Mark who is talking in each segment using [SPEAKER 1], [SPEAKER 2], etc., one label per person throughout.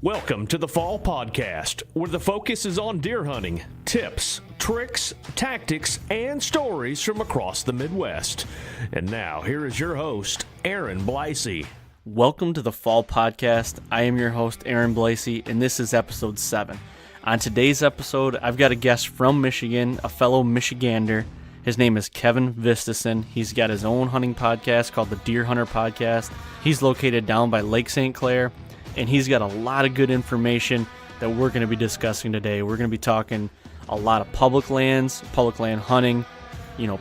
[SPEAKER 1] Welcome to the Fall Podcast, where the focus is on deer hunting, tips, tricks, tactics, and stories from across the Midwest. And now, here is your host, Aaron Blasey.
[SPEAKER 2] Welcome to the Fall Podcast. I am your host, Aaron Blasey, and this is episode 7. On today's episode, I've got a guest from Michigan, a fellow Michigander. His name is Kevin Vistisen. He's got his own hunting podcast called the Deer Hunter Podcast. He's located down by Lake St. Clair, and he's got a lot of good information that we're going to be discussing today. We're going to be talking a lot of public land hunting,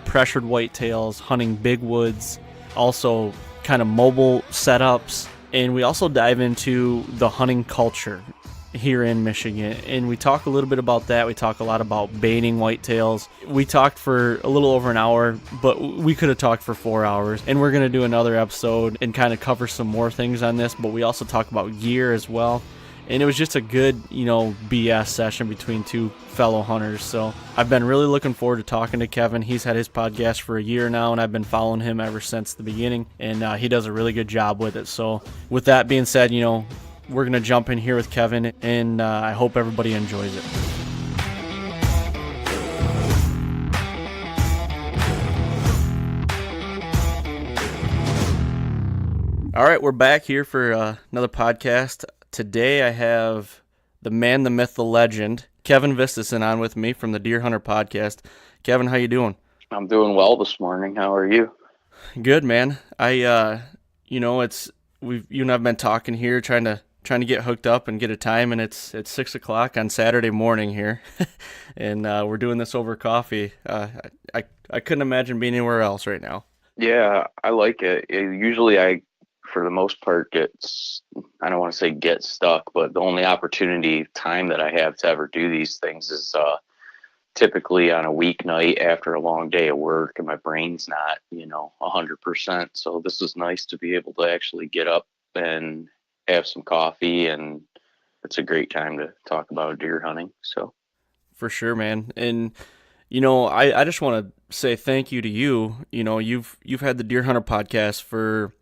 [SPEAKER 2] pressured whitetails, hunting big woods, also kind of mobile setups, and we also dive into the hunting culture here in Michigan, and we talk a little bit about that. We talk a lot about baiting whitetails. We talked for a little over an hour, but we could have talked for 4 hours, and we're going to do another episode and kind of cover some more things on this, but we also talk about gear as well. And it was just a good, BS session between two fellow hunters. So I've been really looking forward to talking to Kevin. He's had his podcast for a year now, and I've been following him ever since the beginning, and he does a really good job with it. So with that being said, we're going to jump in here with Kevin, and I hope everybody enjoys it. All right, we're back here for another podcast. Today I have the man, the myth, the legend, Kevin Vistisen on with me from the Deer Hunter Podcast. Kevin, how you doing?
[SPEAKER 3] I'm doing well this morning. How are you?
[SPEAKER 2] Good, man. You and I've been talking here, trying to get hooked up and get a time, and it's 6 o'clock on Saturday morning here, and we're doing this over coffee. I couldn't imagine being anywhere else right now.
[SPEAKER 3] Yeah, I like it. Usually I, for the most part, I don't want to say get stuck, but the only time that I have to ever do these things is typically on a weeknight after a long day of work, and my brain's not, 100%. So this is nice to be able to actually get up and have some coffee, and it's a great time to talk about deer hunting. So
[SPEAKER 2] for sure, man. And I just want to say thank you to you. You've had the Deer Hunter Podcast for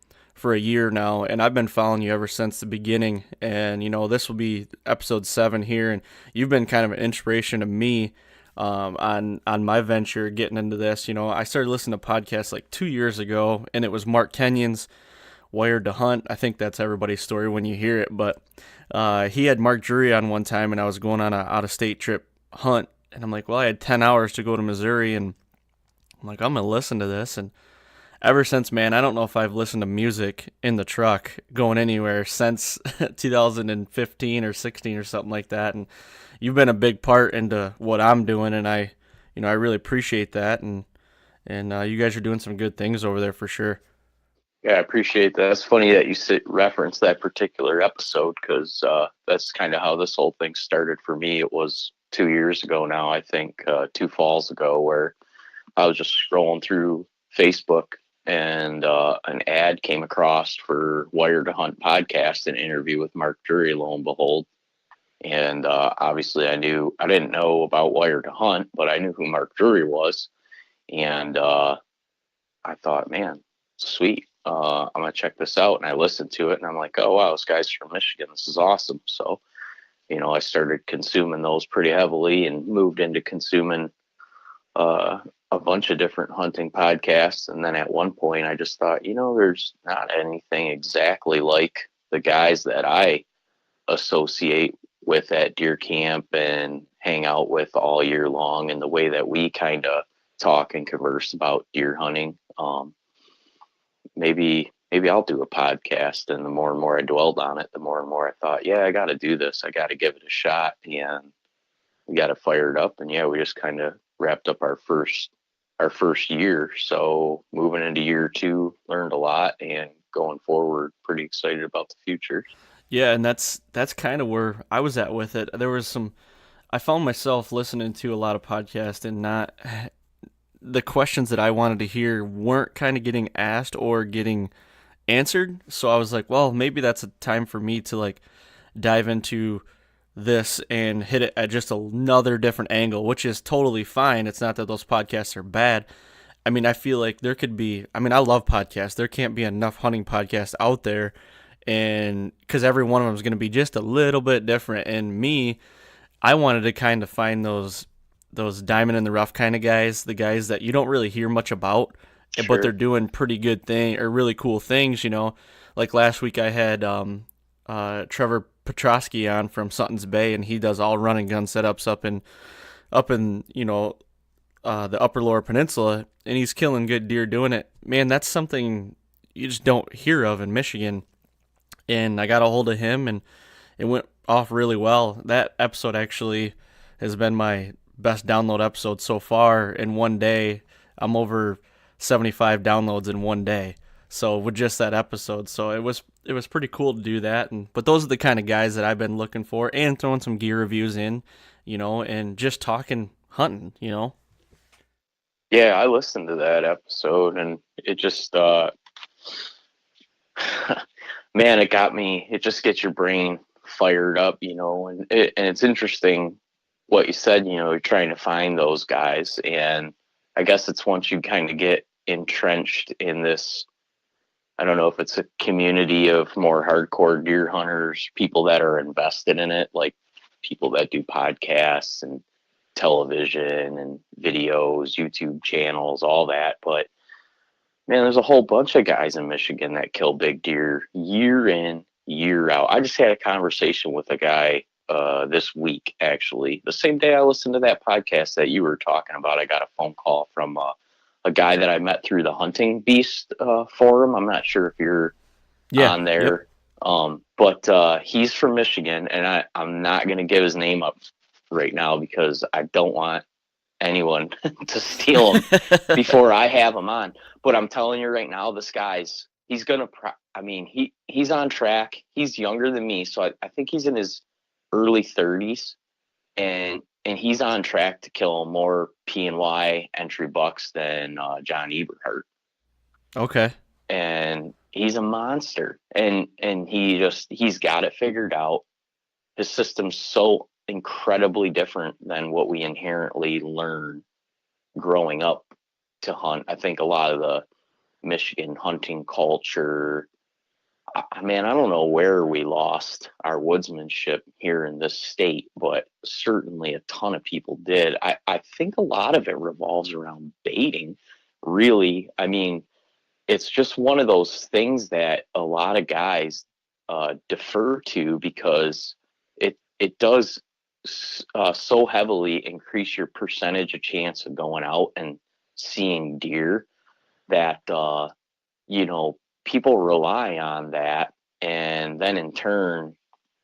[SPEAKER 2] a year now, and I've been following you ever since the beginning, and this will be episode 7 here, and you've been kind of an inspiration to me on my venture getting into this. I started listening to podcasts like 2 years ago, and it was Mark Kenyon's Wired to Hunt. I think that's everybody's story when you hear it, but he had Mark Drury on one time, and I was going on an out-of-state trip hunt, and I'm like, well, I had 10 hours to go to Missouri, and I'm like, I'm going to listen to this, and ever since, man, I don't know if I've listened to music in the truck going anywhere since 2015 or 16 or something like that, and you've been a big part into what I'm doing, and I really appreciate that, and you guys are doing some good things over there for sure.
[SPEAKER 3] Yeah, I appreciate that. It's funny that you reference that particular episode, because that's kind of how this whole thing started for me. It was 2 years ago now, I think, 2 falls ago, where I was just scrolling through Facebook, and an ad came across for Wired to Hunt podcast, an interview with Mark Drury, lo and behold. And obviously I didn't know about Wired to Hunt, but I knew who Mark Drury was. And I thought, man, sweet. I'm going to check this out. And I listened to it, and I'm like, oh, wow, this guy's from Michigan. This is awesome. So, I started consuming those pretty heavily, and moved into consuming a bunch of different hunting podcasts. And then at one point I just thought, there's not anything exactly like the guys that I associate with at deer camp and hang out with all year long, and the way that we kind of talk and converse about deer hunting. Maybe I'll do a podcast. And the more and more I dwelled on it, the more and more I thought, yeah, I got to do this. I got to give it a shot. And we got it fired up. And yeah, we just kind of wrapped up our first year. So moving into year 2, learned a lot, and going forward, pretty excited about the future.
[SPEAKER 2] Yeah. And that's kind of where I was at with it. I found myself listening to a lot of podcasts, and the questions that I wanted to hear weren't kind of getting asked or getting answered. So I was like, well, maybe that's a time for me to dive into this and hit it at just another different angle, which is totally fine. It's not that those podcasts are bad. I mean, I feel like there could be, I love podcasts. There can't be enough hunting podcasts out there. and because every one of them is going to be just a little bit different. And me, I wanted to kind of find those diamond in the rough kind of guys, the guys that you don't really hear much about, but
[SPEAKER 3] Sure.
[SPEAKER 2] they're doing pretty good thing or really cool things. Like last week I had Trevor Petrosky on from Sutton's Bay, and he does all run and gun setups up in the Upper Lower Peninsula, and he's killing good deer doing it. Man, that's something you just don't hear of in Michigan. And I got a hold of him, and it went off really well. That episode actually has been my best download episode so far. In one day, I'm over 75 downloads in one day. So with just that episode, so it was pretty cool to do that. But those are the kind of guys that I've been looking for, and throwing some gear reviews in, and just talking hunting.
[SPEAKER 3] Yeah, I listened to that episode, and it just, man, it got me. It just gets your brain fired up, and it's interesting what you said. You're trying to find those guys, and I guess it's once you kind of get entrenched in this. I don't know if it's a community of more hardcore deer hunters, people that are invested in it, like people that do podcasts and television and videos, YouTube channels, all that. But man, there's a whole bunch of guys in Michigan that kill big deer year in, year out. I just had a conversation with a guy this week, actually. The same day I listened to that podcast that you were talking about, I got a phone call from a guy that I met through the Hunting Beast forum. I'm not sure if you're
[SPEAKER 2] Yeah.
[SPEAKER 3] on there.
[SPEAKER 2] Yep.
[SPEAKER 3] But he's from Michigan, and I'm not going to give his name up right now because I don't want anyone to steal him before I have him on. But I'm telling you right now, this guy's he's gonna. He's on track. He's younger than me, so I think he's in his early 30s, and he's on track to kill more P&Y entry bucks than John Eberhart.
[SPEAKER 2] Okay.
[SPEAKER 3] And he's a monster, and he's got it figured out. His system's so incredibly different than what we inherently learn growing up to hunt. I think a lot of the Michigan hunting culture, I don't know where we lost our woodsmanship here in this state, but certainly a ton of people did. I think a lot of it revolves around baiting, really. It's just one of those things that a lot of guys defer to because it does so heavily increase your percentage of chance of going out and seeing deer that people rely on that, and then in turn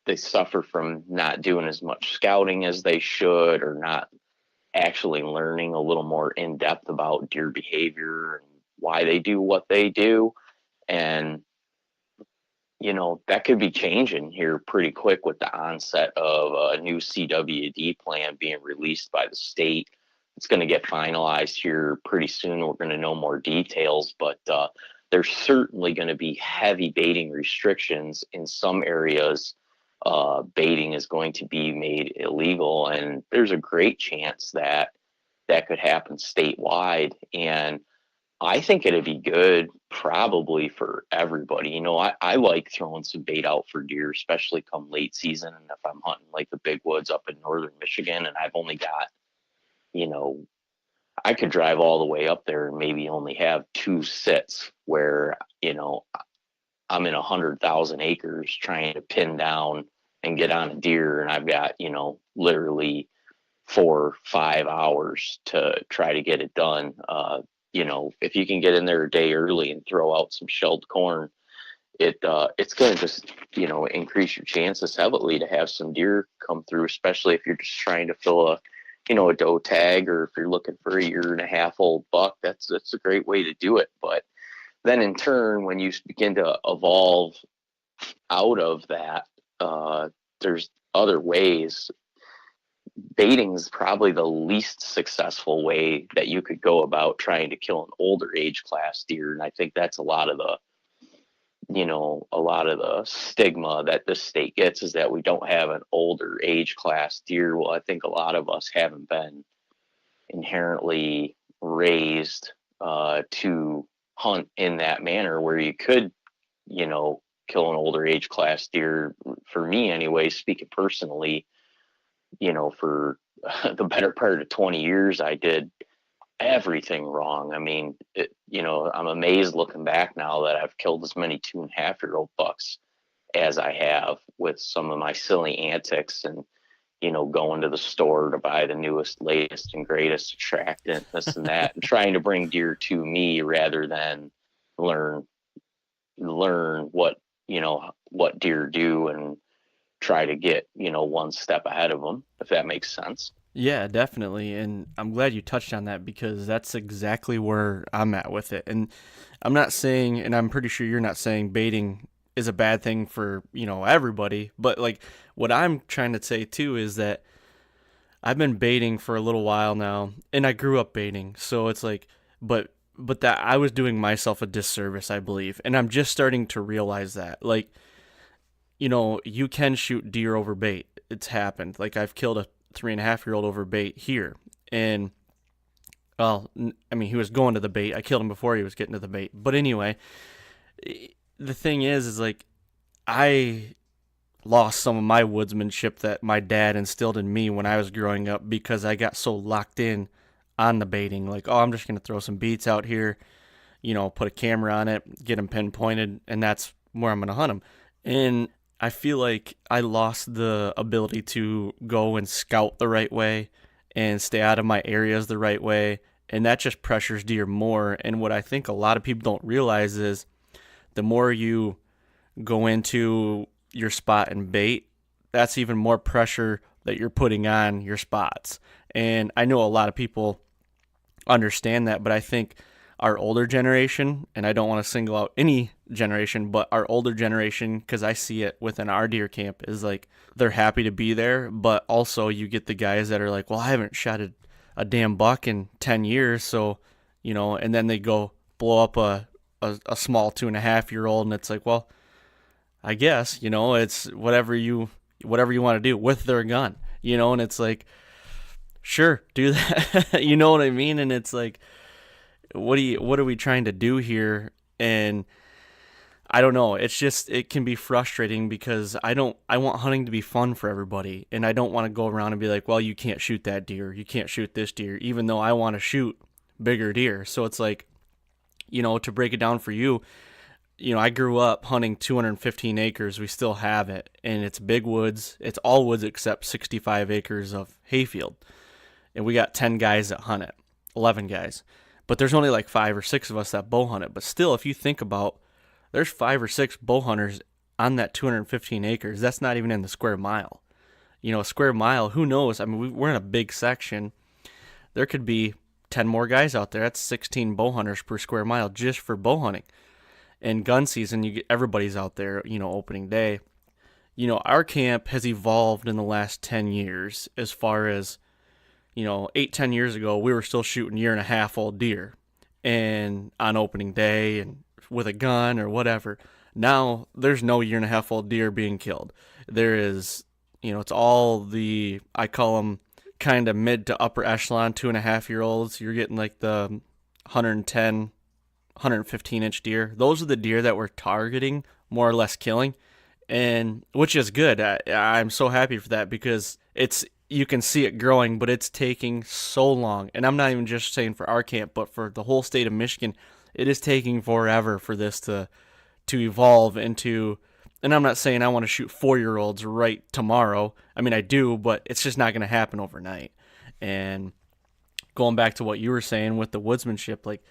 [SPEAKER 3] they suffer from not doing as much scouting as they should, or not actually learning a little more in depth about deer behavior and why they do what they do. And that could be changing here pretty quick with the onset of a new CWD plan being released by the state. It's going to get finalized here pretty soon. We're going to know more details, but there's certainly going to be heavy baiting restrictions in some areas. Baiting is going to be made illegal, and there's a great chance that that could happen statewide. And I think it'd be good probably for everybody. I like throwing some bait out for deer, especially come late season. And if I'm hunting like the big woods up in northern Michigan and I've only got, you know, I could drive all the way up there and maybe only have two sits where, I'm in 100,000 acres trying to pin down and get on a deer. And I've got, literally 4 or 5 hours to try to get it done. If you can get in there a day early and throw out some shelled corn, it's going to just increase your chances heavily to have some deer come through, especially if you're just trying to fill a doe tag, or if you're looking for a 1.5-year-old buck. That's a great way to do it. But then in turn, when you begin to evolve out of that, there's other ways. Baiting is probably the least successful way that you could go about trying to kill an older age class deer. And I think that's a lot of the stigma that this state gets, is that we don't have an older age class deer. Well, I think a lot of us haven't been inherently raised to hunt in that manner, where you could, kill an older age class deer. For me anyway, speaking personally, for the better part of 20 years, I did everything wrong. I mean, I'm amazed looking back now that I've killed as many 2.5-year-old bucks as I have with some of my silly antics and, going to the store to buy the newest, latest, and greatest attractant, this and that, and trying to bring deer to me rather than learn what, what deer do and try to get, one step ahead of them, if that makes sense.
[SPEAKER 2] Yeah, definitely. And I'm glad you touched on that because that's exactly where I'm at with it. And I'm not saying, and I'm pretty sure you're not saying baiting is a bad thing for, everybody. But like what I'm trying to say too is that I've been baiting for a little while now and I grew up baiting. So it's like, but that I was doing myself a disservice, I believe. And I'm just starting to realize that. Like, you can shoot deer over bait. It's happened. Like I've killed a 3.5-year-old over bait here. And, well, I mean, he was going to the bait. I killed him before he was getting to the bait. But anyway, the thing is like, I lost some of my woodsmanship that my dad instilled in me when I was growing up because I got so locked in on the baiting. Like, oh, I'm just going to throw some beats out here, put a camera on it, get them pinpointed, and that's where I'm going to hunt them. And I feel like I lost the ability to go and scout the right way and stay out of my areas the right way. And that just pressures deer more. And what I think a lot of people don't realize is the more you go into your spot and bait, that's even more pressure that you're putting on your spots. And I know a lot of people understand that, but I think our older generation, and I don't want to single out any generation, but our older generation, because I see it within our deer camp, is like they're happy to be there, but also you get the guys that are like, well, I haven't shot a damn buck in 10 years, so, and then they go blow up a small 2.5-year-old, and it's like, well, I guess, it's whatever you want to do with their gun, and it's like, sure, do that, you know what I mean? And it's like, what are we trying to do here? And I don't know. It's just, it can be frustrating because I want hunting to be fun for everybody. And I don't want to go around and be like, well, you can't shoot that deer. You can't shoot this deer, even though I want to shoot bigger deer. So it's like, to break it down for you, I grew up hunting 215 acres. We still have it. And it's big woods. It's all woods except 65 acres of hayfield. And we got 10 guys that hunt it, 11 guys. But there's only like 5 or 6 of us that bow hunt it. But still, if you think about, there's 5 or 6 bow hunters on that 215 acres. That's not even in the square mile. A square mile, who knows? I mean, we're in a big section. There could be 10 more guys out there. That's 16 bow hunters per square mile just for bow hunting. And gun season, everybody's out there, opening day. Our camp has evolved in the last 10 years as far as, 8-10 years ago, we were still shooting 1.5-year-old deer and on opening day and with a gun or whatever. Now there's no 1.5-year-old deer being killed. There is, it's all the, I call them kind of mid to upper echelon 2.5-year-olds. You're getting like the 110, 115-inch deer. Those are the deer that we're targeting, more or less killing, and which is good. I'm so happy for that because you can see it growing, but it's taking so long. And I'm not even just saying for our camp, but for the whole state of Michigan, it is taking forever for this to evolve into, and I'm not saying I want to shoot 4-year-olds right tomorrow. I mean, I do, but it's just not going to happen overnight. And going back to what you were saying with the woodsmanship, like,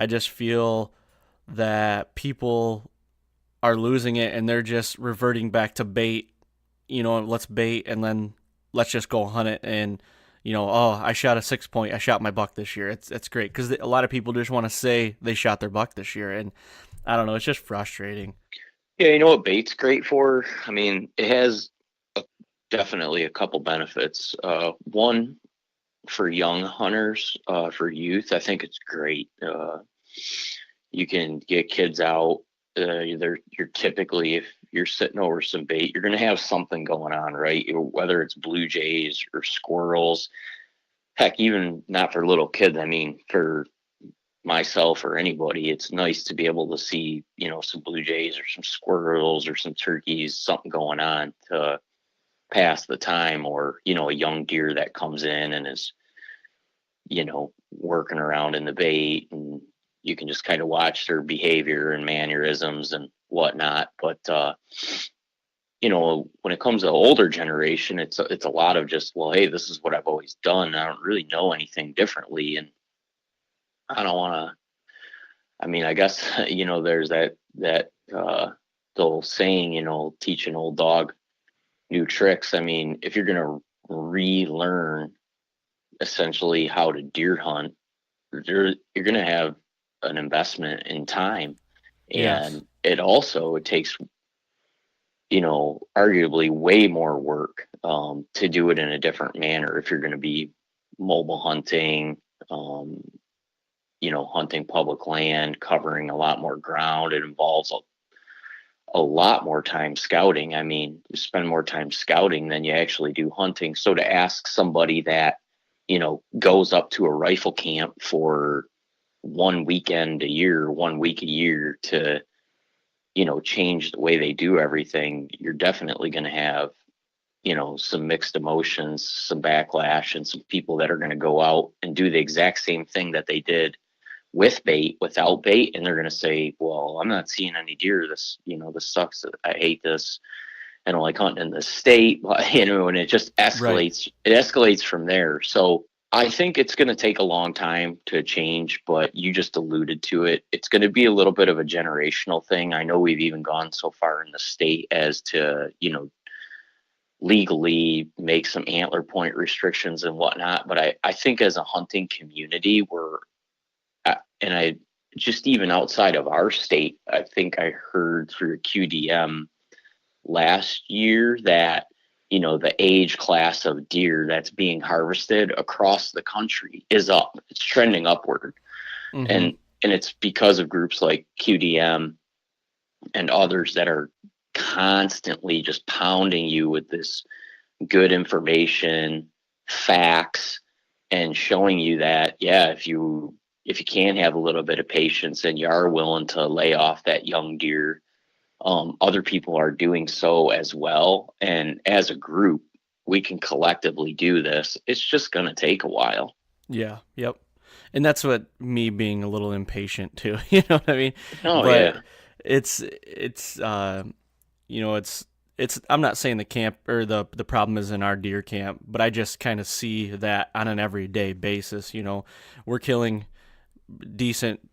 [SPEAKER 2] I just feel that people are losing it and they're just reverting back to bait, let's bait and then let's just go hunt it. And, oh, I shot a 6-point. I shot my buck this year. It's great because a lot of people just want to say they shot their buck this year. And I don't know. It's just frustrating.
[SPEAKER 3] Yeah, you know what bait's great for? I mean, it has definitely a couple benefits. One, for young hunters, for youth, I think it's great. You can get kids out. You're typically, if you're sitting over some bait, you're going to have something going on, right? Whether it's blue jays or squirrels, heck, even not for little kids. I mean, for myself or anybody, it's nice to be able to see, some blue jays or some squirrels or some turkeys, something going on to pass the time, or, a young deer that comes in and is, working around in the bait, and you can just kind of watch their behavior and mannerisms and whatnot. But, when it comes to older generation, it's a lot of just, well, hey, this is what I've always done. I don't really know anything differently. And I don't want to, I guess, there's that, the old saying, teach an old dog new tricks. If you're going to relearn essentially how to deer hunt, you're going to have an investment in time.
[SPEAKER 2] Yes.
[SPEAKER 3] And it takes, arguably way more work to do it in a different manner if you're going to be mobile hunting, hunting public land, covering a lot more ground. It involves a lot more time scouting. You spend more time scouting than you actually do hunting. So to ask somebody that, goes up to a rifle camp for 1 weekend a year, 1 week a year to, change the way they do everything, you're definitely going to have, some mixed emotions, some backlash, and some people that are going to go out and do the exact same thing that they did with bait, without bait, and they're going to say, well, I'm not seeing any deer. This sucks. I hate this. I don't like hunting in this state, and it just escalates. Right. It escalates from there. So I think it's going to take a long time to change, but you just alluded to it. It's going to be a little bit of a generational thing. I know we've even gone so far in the state as to, legally make some antler point restrictions and whatnot. But I think as a hunting community, and I just, even outside of our state, I think I heard through QDM last year that, the age class of deer that's being harvested across the country is up. It's trending upward. Mm-hmm. And it's because of groups like QDM and others that are constantly just pounding you with this good information, facts, and showing you that, yeah, if you can have a little bit of patience and you are willing to lay off that young deer, other people are doing so as well. And as a group, we can collectively do this. It's just going to take a while.
[SPEAKER 2] Yeah. Yep. And that's what me being a little impatient too. You know what I mean?
[SPEAKER 3] Oh, but yeah.
[SPEAKER 2] It's I'm not saying the camp or the problem is in our deer camp, but I just kind of see that on an everyday basis. We're killing decent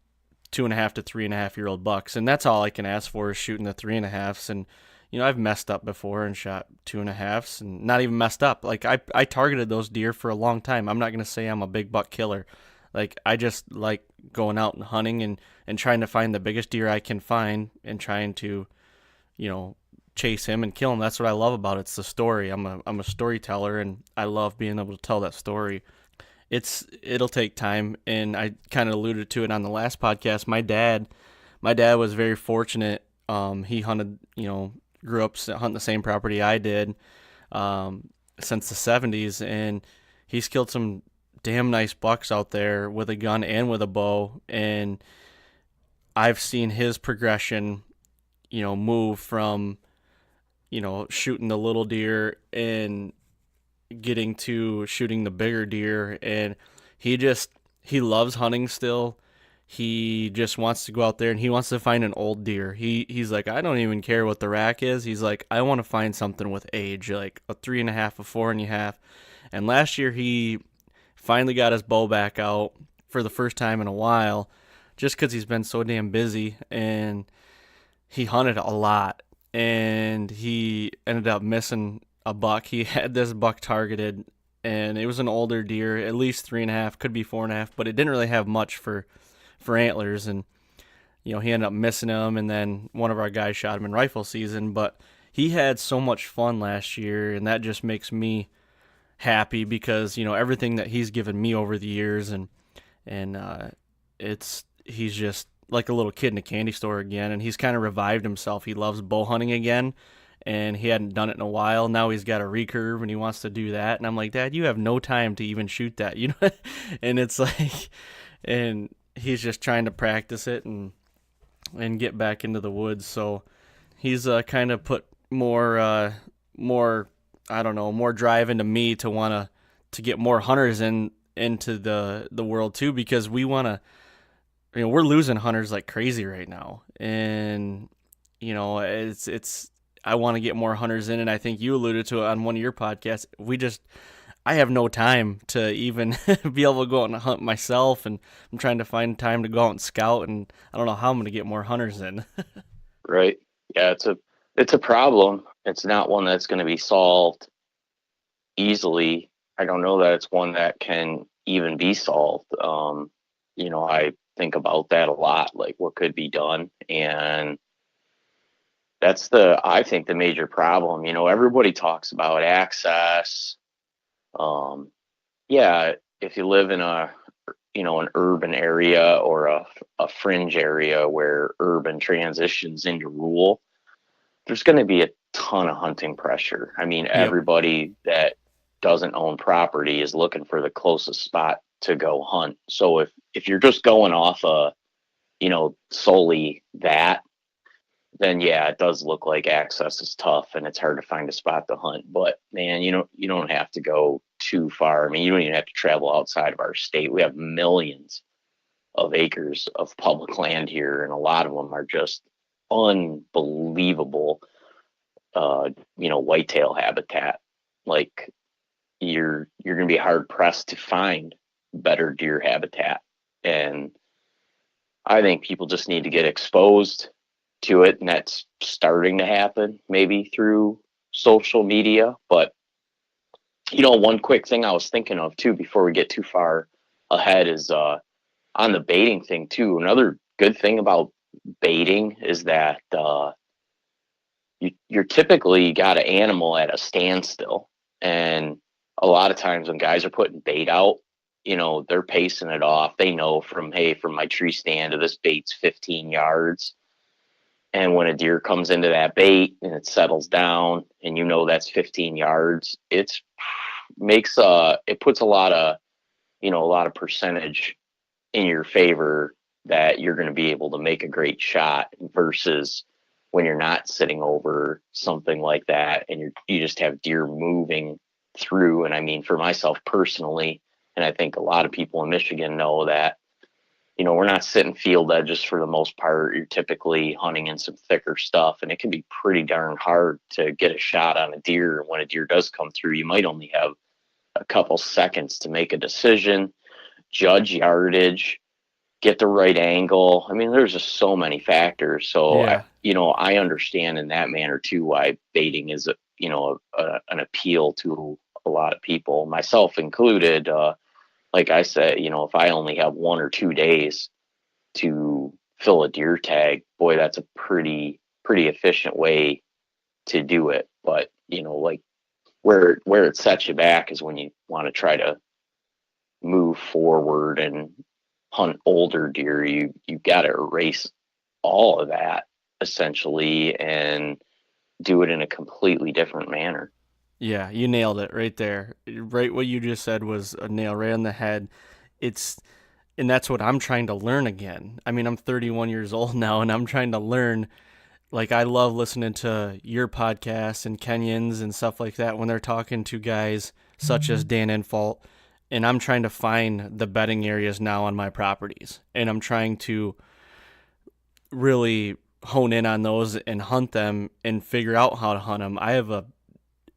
[SPEAKER 2] 2.5 to 3.5 year old bucks, and that's all I can ask for is shooting the 3.5s. And I've messed up before and shot 2.5s, and not even messed up. Like I targeted those deer for a long time. I'm not gonna say I'm a big buck killer. Like I just like going out and hunting and trying to find the biggest deer I can find and trying to, chase him and kill him. That's what I love about it. It's the story. I'm a storyteller, and I love being able to tell that story. It'll take time, and I kind of alluded to it on the last podcast. My dad was very fortunate. He hunted, grew up hunting the same property I did since the 70s, and he's killed some damn nice bucks out there with a gun and with a bow, and I've seen his progression, move from, shooting the little deer and getting to shooting the bigger deer, and he loves hunting still. He just wants to go out there and he wants to find an old deer. He's like, I don't even care what the rack is. He's like, I want to find something with age, like a 3.5, a 4.5. And last year he finally got his bow back out for the first time in a while, just because he's been so damn busy, and he hunted a lot, and he ended up missing a buck. He had this buck targeted, and it was an older deer, at least 3.5, could be 4.5, but it didn't really have much for antlers, and he ended up missing him, and then one of our guys shot him in rifle season. But he had so much fun last year, and that just makes me happy because everything that he's given me over the years, and he's just like a little kid in a candy store again, and he's kind of revived himself. He loves bow hunting again, and he hadn't done it in a while. Now he's got a recurve and he wants to do that, and I'm like, Dad, you have no time to even shoot that, And it's like, and he's just trying to practice it and get back into the woods. So he's kind of put more more drive into me to want to get more hunters into the world too, because we want to, we're losing hunters like crazy right now. And it's I want to get more hunters in, and I think you alluded to it on one of your podcasts. I have no time to even be able to go out and hunt myself, and I'm trying to find time to go out and scout, and I don't know how I'm going to get more hunters in.
[SPEAKER 3] Right. Yeah, it's a problem. It's not one that's going to be solved easily. I don't know that it's one that can even be solved. I think about that a lot, like what could be done. And that's I think the major problem. Everybody talks about access. Yeah, if you live in an urban area or a fringe area where urban transitions into rural, there's going to be a ton of hunting pressure. I mean,
[SPEAKER 2] Yep.
[SPEAKER 3] Everybody that doesn't own property is looking for the closest spot to go hunt. So if you're just going off solely that, then yeah, it does look like access is tough and it's hard to find a spot to hunt. But man, you don't have to go too far. I mean, you don't even have to travel outside of our state. We have millions of acres of public land here, and a lot of them are just unbelievable whitetail habitat. Like you're going to be hard pressed to find better deer habitat. And I think people just need to get exposed to it, and that's starting to happen maybe through social media. But one quick thing I was thinking of too before we get too far ahead is on the baiting thing too. Another good thing about baiting is that you're typically got an animal at a standstill, and a lot of times when guys are putting bait out, they're pacing it off. They know from my tree stand to this bait's 15 yards. And when a deer comes into that bait and it settles down and that's 15 yards, it puts a lot of percentage in your favor that you're going to be able to make a great shot versus when you're not sitting over something like that and you just have deer moving through. And I mean, for myself personally, and I think a lot of people in Michigan know that, we're not sitting field edges for the most part. You're typically hunting in some thicker stuff, and it can be pretty darn hard to get a shot on a deer. And when a deer does come through, you might only have a couple seconds to make a decision, judge yardage, get the right angle. I mean, there's just so many factors. So,
[SPEAKER 2] Yeah.
[SPEAKER 3] I understand in that manner too why baiting is an appeal to a lot of people, myself included. Like I said, if I only have 1 or 2 days to fill a deer tag, boy, that's a pretty efficient way to do it. But like where it sets you back is when you want to try to move forward and hunt older deer. You got to erase all of that essentially and do it in a completely different manner.
[SPEAKER 2] Yeah, you nailed it right there. Right, what you just said was a nail right on the head. And that's what I'm trying to learn again. I mean, I'm 31 years old now, and I'm trying to learn. Like, I love listening to your podcasts and Kenyans and stuff like that when they're talking to guys such as Dan Infalt, and I'm trying to find the bedding areas now on my properties, and I'm trying to really hone in on those and hunt them and figure out how to hunt them. I have a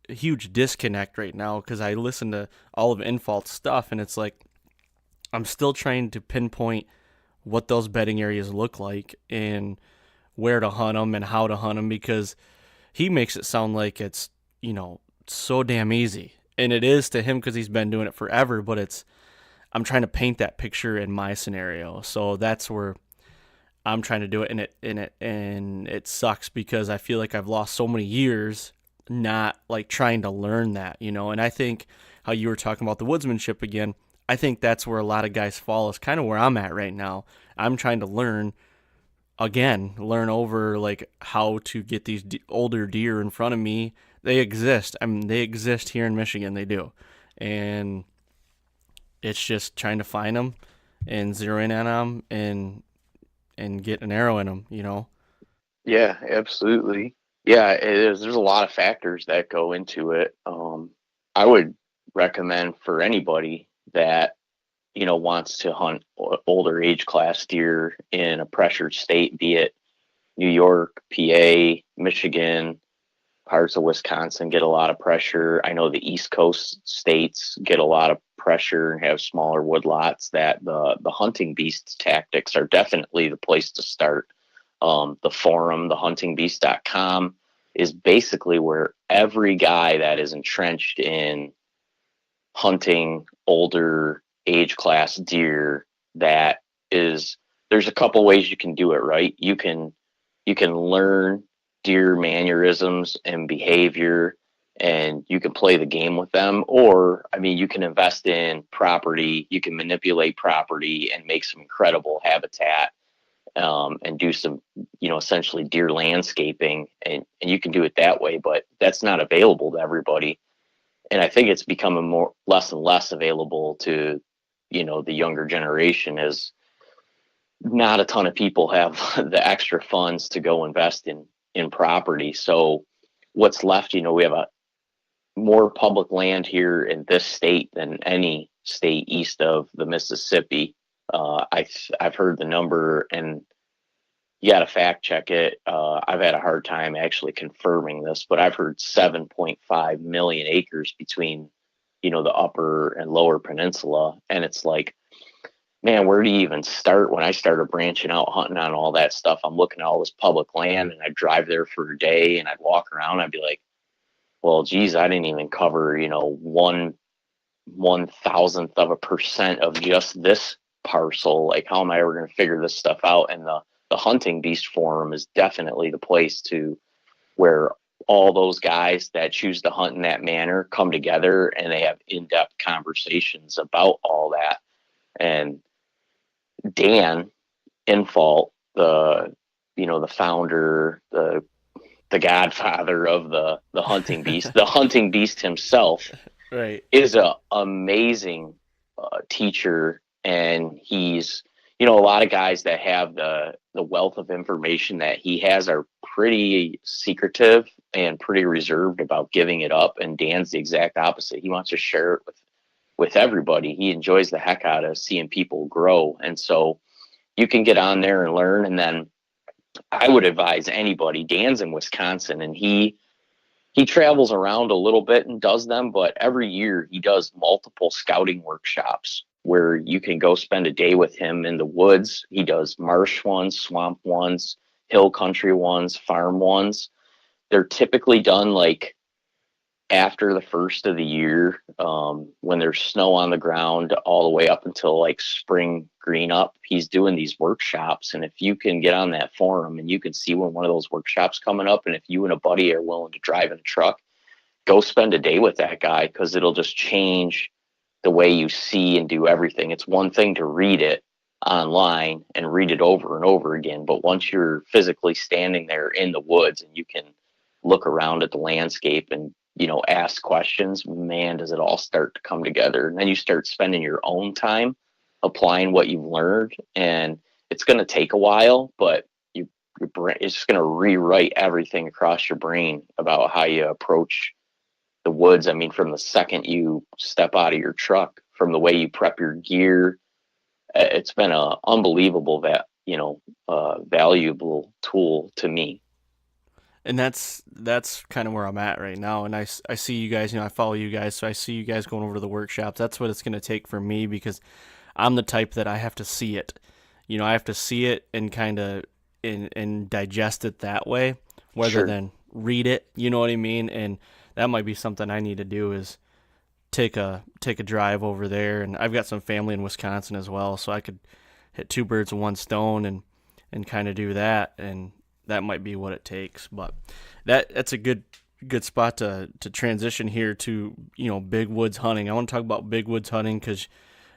[SPEAKER 2] huge disconnect right now because I listen to all of Infalt's stuff, and it's like I'm still trying to pinpoint what those bedding areas look like and where to hunt them and how to hunt them, because he makes it sound like it's so damn easy, and it is to him because he's been doing it forever. But I'm trying to paint that picture in my scenario, so that's where I'm trying to do it, and it sucks because I feel like I've lost so many years not like trying to learn that, and I think how you were talking about the woodsmanship again, I think that's where a lot of guys fall, is kind of where I'm at right now. I'm trying to learn over like how to get these older deer in front of me. They exist. I mean, they exist here in Michigan. They do. And it's just trying to find them and zero in on them and get an arrow in them,
[SPEAKER 3] Yeah, absolutely. Yeah, it is. There's a lot of factors that go into it. I would recommend for anybody that wants to hunt older age class deer in a pressured state, be it New York, PA, Michigan, parts of Wisconsin get a lot of pressure. I know the East Coast states get a lot of pressure and have smaller woodlots. That the hunting beast tactics are definitely the place to start. The forum, thehuntingbeast.com, is basically where every guy that is entrenched in hunting older age class deer, that is, there's a couple ways you can do it, right? You can learn deer mannerisms and behavior, and you can play the game with them. Or I mean, you can invest in property, you can manipulate property and make some incredible habitat, and do some, essentially deer landscaping, and you can do it that way. But that's not available to everybody, and I think it's becoming more less and less available to the younger generation, as not a ton of people have the extra funds to go invest in property. So what's left, we have a more public land here in this state than any state east of the Mississippi. I've heard the number, and you got to fact check it. I've had a hard time actually confirming this, but I've heard 7.5 million acres between, the upper and lower peninsula. And it's like, man, where do you even start? When I started branching out hunting on all that stuff, I'm looking at all this public land, and I'd drive there for a day and I'd walk around and I'd be like, well, geez, I didn't even cover, 1/1000% of just this parcel. Like, how am I ever going to figure this stuff out? And the Hunting Beast Forum is definitely the place to where all those guys that choose to hunt in that manner come together, and they have in-depth conversations about all that. And Dan Infault, the founder, the godfather of the Hunting Beast, the Hunting Beast himself,
[SPEAKER 2] right,
[SPEAKER 3] is a amazing teacher. And he's, a lot of guys that have the wealth of information that he has are pretty secretive and pretty reserved about giving it up. And Dan's the exact opposite. He wants to share it with everybody. He enjoys the heck out of seeing people grow. And so you can get on there and learn. And then I would advise anybody, Dan's in Wisconsin, and he travels around a little bit and does them, but every year he does multiple scouting workshops where you can go spend a day with him in the woods. He does marsh ones, swamp ones, hill country ones, farm ones. They're typically done like after the first of the year, when there's snow on the ground, all the way up until like spring green up. He's doing these workshops, and if you can get on that forum and you can see when one of those workshops coming up, and if you and a buddy are willing to drive in a truck, go spend a day with that guy, because it'll just change the way you see and do everything. It's one thing to read it online and read it over and over again, but once you're physically standing there in the woods and you can look around at the landscape and ask questions, man, does it all start to come together. And then you start spending your own time applying what you've learned, and it's going to take a while, but your brain is just going to rewrite everything across your brain about how you approach the woods. I mean, from the second you step out of your truck, from the way you prep your gear, it's been a unbelievable valuable tool to me.
[SPEAKER 2] And that's kind of where I'm at right now. And I see you guys, I follow you guys, so I see you guys going over to the workshops. That's what it's going to take for me, because I'm the type that I have to see it. I have to see it and kind of and digest it that way, rather than read it. You know what I mean? And that might be something I need to do, is take a drive over there. And I've got some family in Wisconsin as well, so I could hit two birds with one stone and kind of do that. And that might be what it takes. But that's a good spot to transition here to, big woods hunting. I want to talk about big woods hunting, because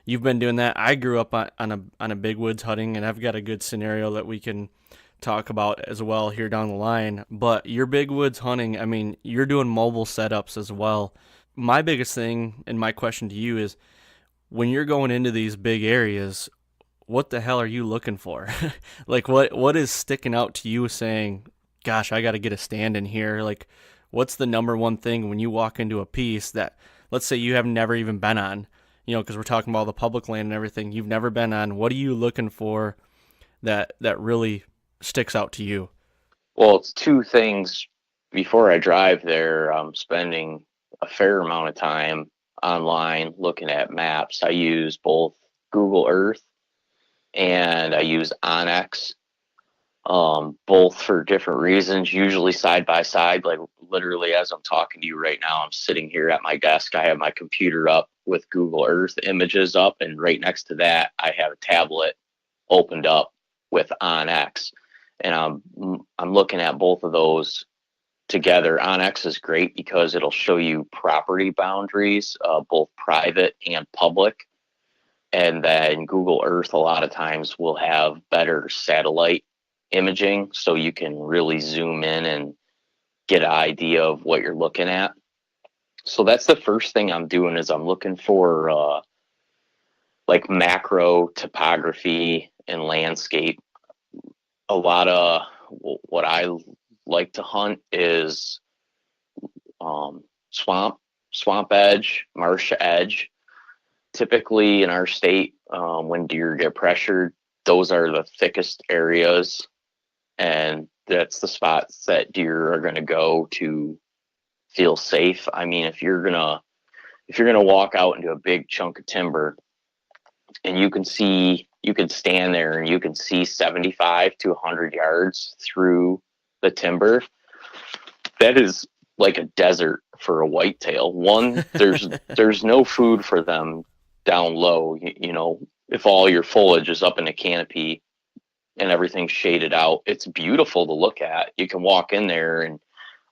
[SPEAKER 2] you've been doing that. I grew up on a big woods hunting, and I've got a good scenario that we can talk about as well here down the line. But your big woods hunting, I mean, you're doing mobile setups as well. My biggest thing and my question to you is, when you're going into these big areas, what the hell are you looking for? Like, what is sticking out to you saying, gosh, I got to get a stand in here? Like, what's the number one thing when you walk into a piece that, let's say you have never even been on, because we're talking about the public land and everything, you've never been on. What are you looking for that really sticks out to you?
[SPEAKER 3] Well, it's two things. Before I drive there, I'm spending a fair amount of time online looking at maps. I use both Google Earth and I use Onyx, both for different reasons, usually side by side. Like literally as I'm talking to you right now, I'm sitting here at my desk. I have my computer up with Google Earth images up, and right next to that, I have a tablet opened up with Onyx. And I'm looking at both of those together. Onyx is great because it'll show you property boundaries, both private and public. And then Google Earth a lot of times will have better satellite imaging, so you can really zoom in and get an idea of what you're looking at. So that's the first thing I'm doing, is I'm looking for like macro topography and landscape. A lot of what I like to hunt is swamp edge, marsh edge. Typically in our state, when deer get pressured, those are the thickest areas, and that's the spots that deer are going to go to feel safe. I mean, if you're gonna walk out into a big chunk of timber, and you can stand there and you can see 75 to 100 yards through the timber, that is like a desert for a whitetail. One, there's no food for them down low. If all your foliage is up in a canopy and everything's shaded out, it's beautiful to look at. You can walk in there, and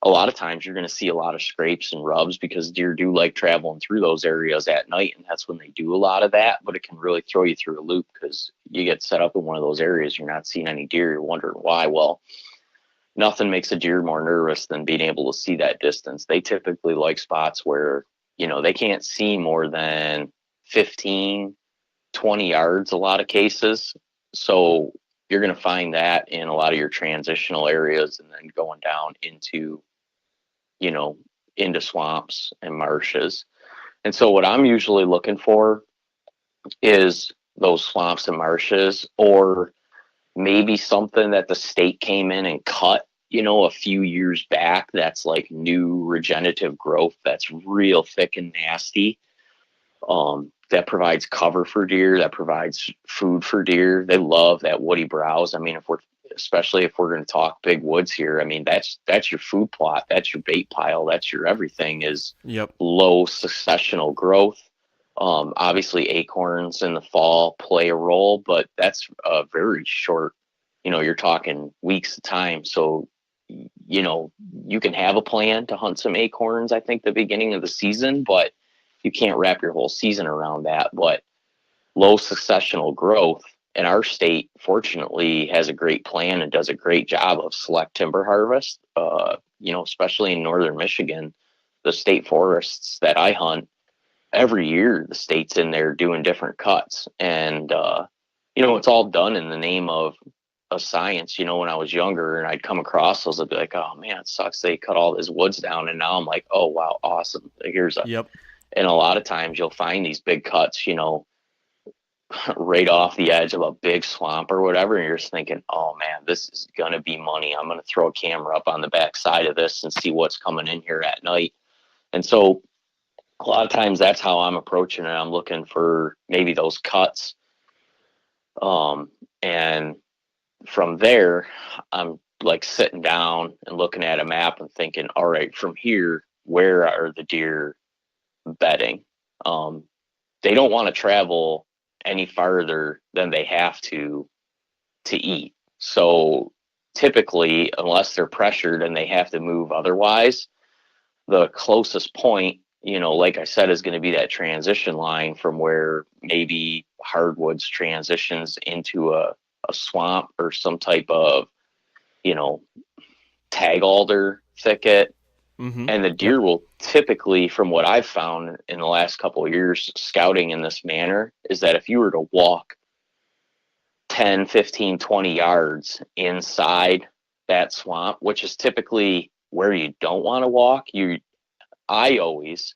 [SPEAKER 3] a lot of times you're going to see a lot of scrapes and rubs because deer do like traveling through those areas at night, and that's when they do a lot of that. But it can really throw you through a loop because you get set up in one of those areas, you're not seeing any deer, you're wondering why. Well, nothing makes a deer more nervous than being able to see that distance. They typically like spots where, they can't see more than 15, 20 yards a lot of cases. So you're going to find that in a lot of your transitional areas, and then going down into swamps and marshes. And so what I'm usually looking for is those swamps and marshes, or maybe something that the state came in and cut, a few years back, that's like new regenerative growth that's real thick and nasty. That provides cover for deer, that provides food for deer. They love that woody browse. I mean, especially if we're going to talk big woods here, I mean, that's your food plot, that's your bait pile, that's your everything, is low successional growth. Obviously acorns in the fall play a role, but that's a very short, you're talking weeks of time. So, you can have a plan to hunt some acorns, I think, the beginning of the season, but you can't wrap your whole season around that. But low successional growth in our state, fortunately, has a great plan and does a great job of select timber harvest. Especially in northern Michigan, the state forests that I hunt, every year the state's in there doing different cuts. And, it's all done in the name of a science. When I was younger and I'd come across those, I'd be like, oh man, it sucks they cut all this woods down. And now I'm like, oh wow, awesome. And a lot of times you'll find these big cuts, right off the edge of a big swamp or whatever, and you're just thinking, oh man, this is gonna be money. I'm gonna throw a camera up on the back side of this and see what's coming in here at night. And so a lot of times that's how I'm approaching it. I'm looking for maybe those cuts, and from there I'm like sitting down and looking at a map and thinking, all right, from here, where are the deer bedding? They don't want to travel any farther than they have to eat. So typically, unless they're pressured and they have to move otherwise, the closest point, like I said, is going to be that transition line from where maybe hardwoods transitions into a swamp or some type of, tag alder thicket.
[SPEAKER 2] Mm-hmm.
[SPEAKER 3] And the deer will typically, from what I've found in the last couple of years scouting in this manner, is that if you were to walk 10, 15, 20 yards inside that swamp, which is typically where you don't want to walk. I always,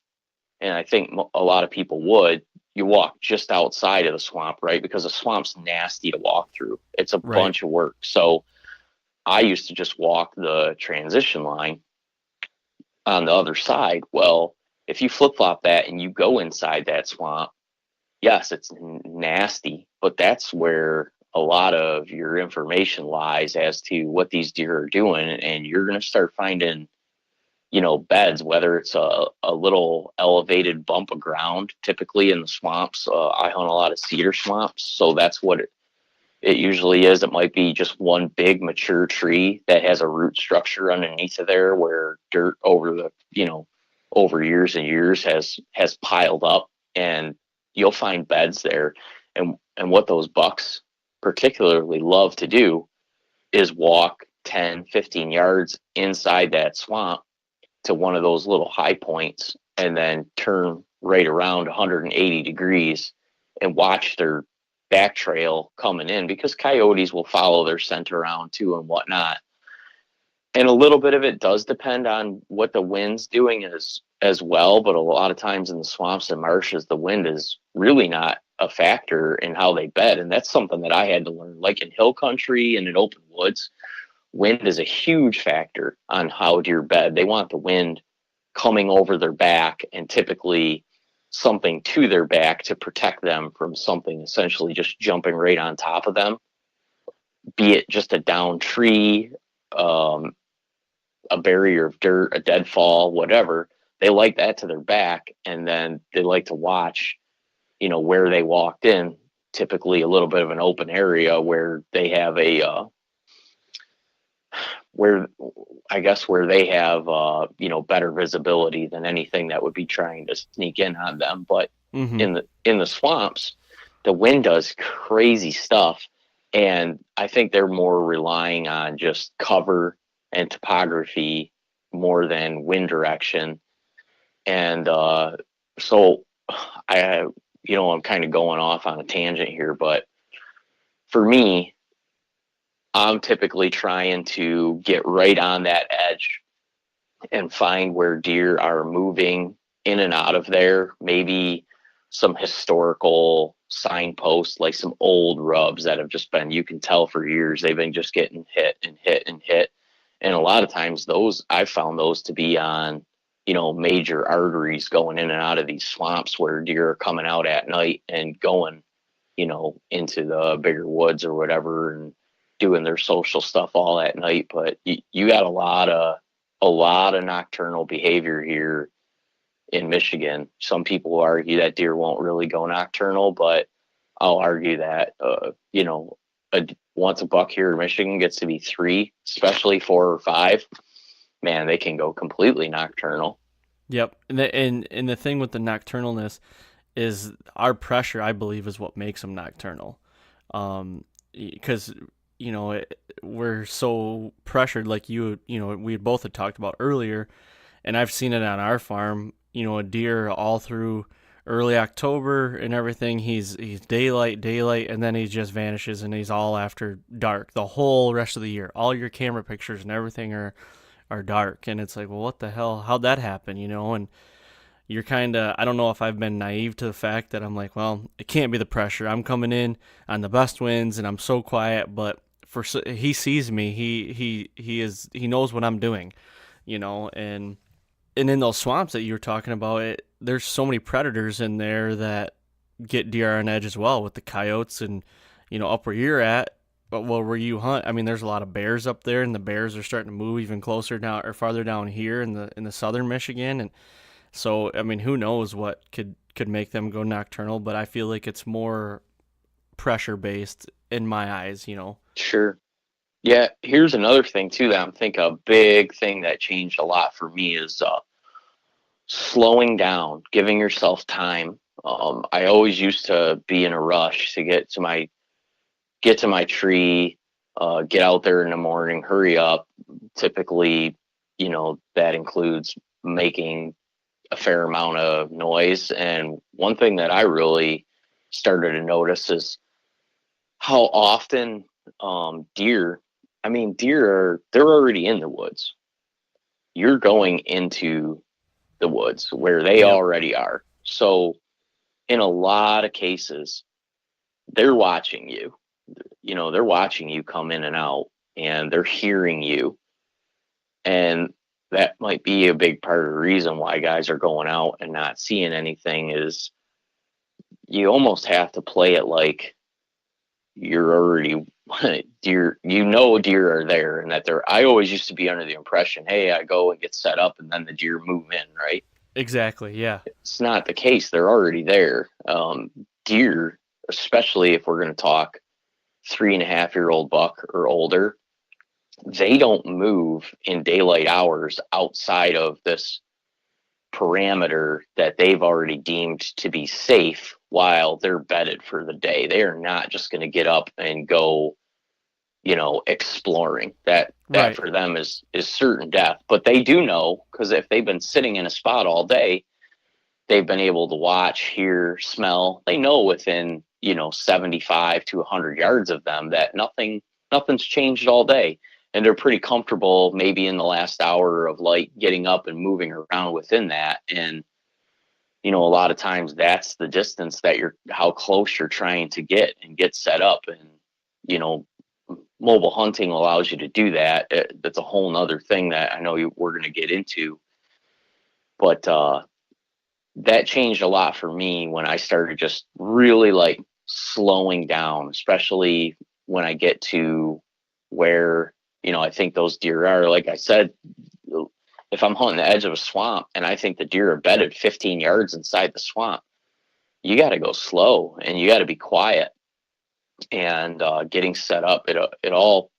[SPEAKER 3] and I think a lot of people would, you walk just outside of the swamp, right? Because the swamp's nasty to walk through. It's a
[SPEAKER 2] Right.
[SPEAKER 3] bunch of work. So I used to just walk the transition line on the other side. Well, if you flip flop that and you go inside that swamp, yes, it's nasty, but that's where a lot of your information lies as to what these deer are doing. And you're going to start finding, beds, whether it's a little elevated bump of ground, typically in the swamps. I hunt a lot of cedar swamps, so that's what it usually is. It might be just one big mature tree that has a root structure underneath of there where dirt over years and years has piled up, and you'll find beds there. And what those bucks particularly love to do is walk 10, 15 yards inside that swamp to one of those little high points and then turn right around 180 degrees and watch their back trail coming in, because coyotes will follow their scent around too and whatnot. And a little bit of it does depend on what the wind's doing as well. But a lot of times in the swamps and marshes, the wind is really not a factor in how they bed. And that's something that I had to learn. Like in hill country and in open woods, wind is a huge factor on how deer bed. They want the wind coming over their back, and typically something to their back to protect them from something essentially just jumping right on top of them, be it just a downed tree, a barrier of dirt, a deadfall, whatever. They like that to their back, and then they like to watch, where they walked in, typically a little bit of an open area where they have where they have better visibility than anything that would be trying to sneak in on them. But in the swamps, the wind does crazy stuff, and I think they're more relying on just cover and topography more than wind direction. And so I'm kind of going off on a tangent here, but for me, I'm typically trying to get right on that edge and find where deer are moving in and out of there. Maybe some historical signposts, like some old rubs that have just been, you can tell for years, they've been just getting hit and hit and hit. And a lot of times I've found those to be on, major arteries going in and out of these swamps where deer are coming out at night and going, into the bigger woods or whatever, and doing their social stuff all at night. But you got a lot of nocturnal behavior here in Michigan. Some people argue that deer won't really go nocturnal, but I'll argue that, once a buck here in Michigan gets to be 3, especially 4 or 5, man, they can go completely nocturnal.
[SPEAKER 2] Yep. And the thing with the nocturnalness is our pressure, I believe, is what makes them nocturnal. Because, we're so pressured, like we both had talked about earlier, and I've seen it on our farm, a deer all through early October and everything. He's daylight, and then he just vanishes, and he's all after dark the whole rest of the year. All your camera pictures and everything are dark, and it's like, well, what the hell? How'd that happen? And you're kind of, I don't know if I've been naive to the fact that I'm like, well, it can't be the pressure. I'm coming in on the best winds, and I'm so quiet, but he sees me. He knows what I'm doing, and in those swamps that you were talking about, there's so many predators in there that get deer on edge as well, with the coyotes and, up where you're at, but where you hunt. I mean, there's a lot of bears up there, and the bears are starting to move even closer down or farther down here in the southern Michigan. And so, I mean, who knows what could make them go nocturnal, but I feel like it's more pressure based in my eyes,
[SPEAKER 3] Sure. Yeah. Here's another thing too that I'm thinking a big thing that changed a lot for me is slowing down, giving yourself time. I always used to be in a rush to get to my tree, get out there in the morning, hurry up. Typically, that includes making a fair amount of noise. And one thing that I really started to notice is how often deer they're already in the woods. You're going into the woods where they
[SPEAKER 2] Yep.
[SPEAKER 3] already are. So in a lot of cases, they're watching you. They're watching you come in and out, and they're hearing you. And that might be a big part of the reason why guys are going out and not seeing anything is you almost have to play it like you're already deer. Deer are there, and that they're. I always used to be under the impression, hey, I go and get set up, and then the deer move in, right?
[SPEAKER 2] Exactly. Yeah.
[SPEAKER 3] It's not the case. They're already there. Deer, especially if we're going to talk 3.5-year-old buck or older, they don't move in daylight hours outside of this parameter that they've already deemed to be safe while they're bedded for the day. They are not just going to get up and go, exploring. That
[SPEAKER 2] Right.
[SPEAKER 3] for them is certain death. But they do know, because if they've been sitting in a spot all day, they've been able to watch, hear, smell. They know within 75 to 100 yards of them that nothing's changed all day, and they're pretty comfortable maybe in the last hour of light getting up and moving around within that. And a lot of times that's the distance that how close you're trying to get and get set up. And mobile hunting allows you to do that. That's a whole nother thing that I know we're going to get into, but that changed a lot for me when I started just really like slowing down, especially when I get to where, I think those deer are. Like I said, if I'm hunting the edge of a swamp and I think the deer are bedded 15 yards inside the swamp, you got to go slow and you got to be quiet. And getting set up, it all,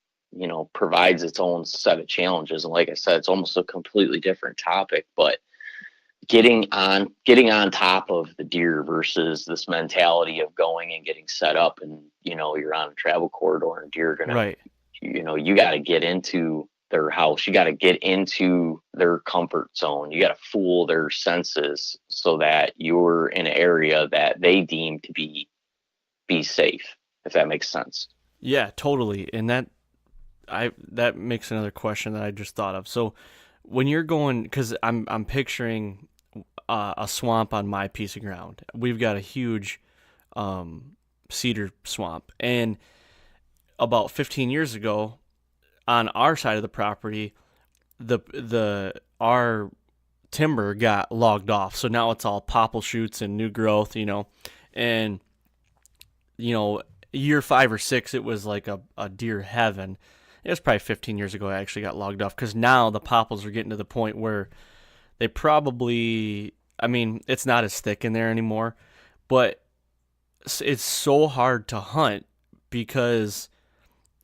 [SPEAKER 3] provides its own set of challenges. And like I said, it's almost a completely different topic, but getting on top of the deer versus this mentality of going and getting set up, and you're on a travel corridor and deer are gonna,
[SPEAKER 2] Right.
[SPEAKER 3] you got to get into their house, you got to get into their comfort zone, you got to fool their senses so that you're in an area that they deem to be safe, if that makes sense.
[SPEAKER 2] Yeah, totally. And that makes another question that I just thought of. So when you're going, because I'm picturing a swamp on my piece of ground. We've got a huge cedar swamp, and about 15 years ago, on our side of the property, our timber got logged off. So now it's all popple shoots and new growth, and year 5 or 6, it was like a deer heaven. It was probably 15 years ago I actually got logged off, because now the popples are getting to the point where they probably, it's not as thick in there anymore, but it's so hard to hunt because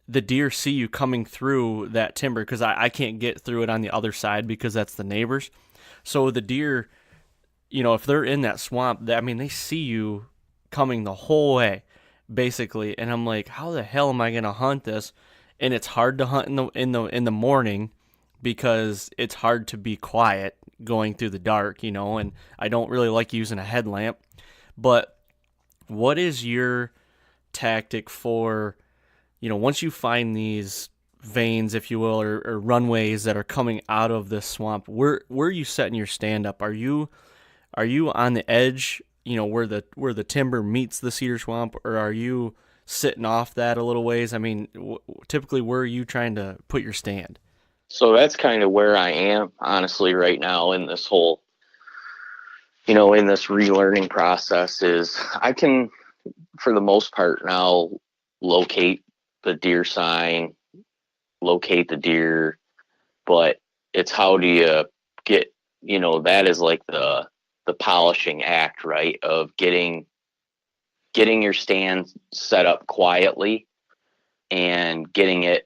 [SPEAKER 2] the deer see you coming through that timber, because I can't get through it on the other side because that's the neighbors. So the deer, if they're in that swamp, they see you coming the whole way, basically. And I'm like, how the hell am I going to hunt this? And it's hard to hunt in the morning because it's hard to be quiet going through the dark, and I don't really like using a headlamp. But what is your tactic for, once you find these veins, if you will, or runways that are coming out of this swamp, where are you setting your stand up? Are you on the edge, where the timber meets the cedar swamp, or are you sitting off that a little ways? Typically, where are you trying to put your stand?
[SPEAKER 3] So that's kind of where I am, honestly, right now in this whole, in this relearning process. Is I can, for the most part now, locate the deer sign, locate the deer, but it's how do you get, that is like the polishing act, right? Of getting your stand set up quietly and getting it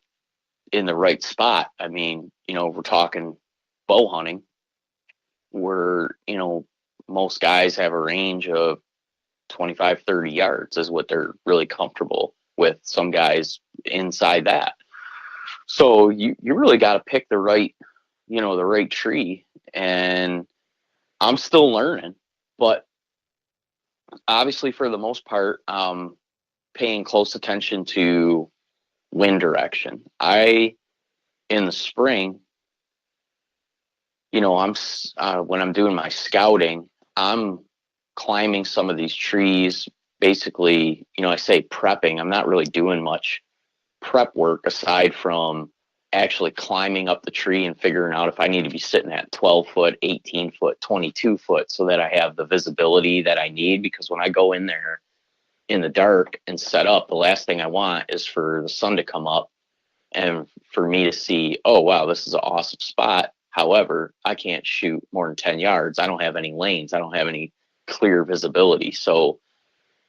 [SPEAKER 3] in the right spot. We're talking bow hunting, where, most guys have a range of 25, 30 yards is what they're really comfortable with. Some guys inside that. So you really got to pick the right tree. And I'm still learning, but obviously for the most part, paying close attention to wind direction. In the spring, when I'm doing my scouting, I'm climbing some of these trees. Basically, I say prepping. I'm not really doing much prep work aside from actually climbing up the tree and figuring out if I need to be sitting at 12 foot, 18 foot, 22 foot so that I have the visibility that I need. Because when I go in there in the dark and set up, the last thing I want is for the sun to come up and for me to see, oh, wow, this is an awesome spot. However, I can't shoot more than 10 yards. I don't have any lanes. I don't have any clear visibility. So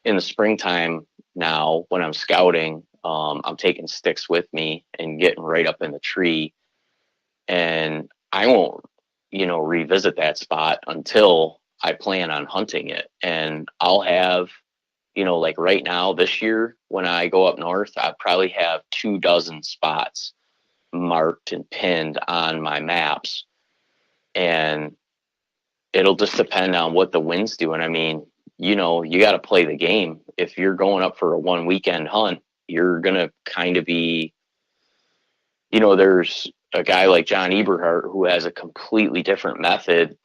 [SPEAKER 3] in the springtime now, when I'm scouting, I'm taking sticks with me and getting right up in the tree. And I won't, revisit that spot until I plan on hunting it. And I'll have, like right now this year, when I go up north, I probably have 24 spots marked and pinned on my maps. And it'll just depend on what the wind's doing. I mean, you got to play the game. If you're going up for a one weekend hunt, you're going to kind of be, there's a guy like John Eberhart who has a completely different method,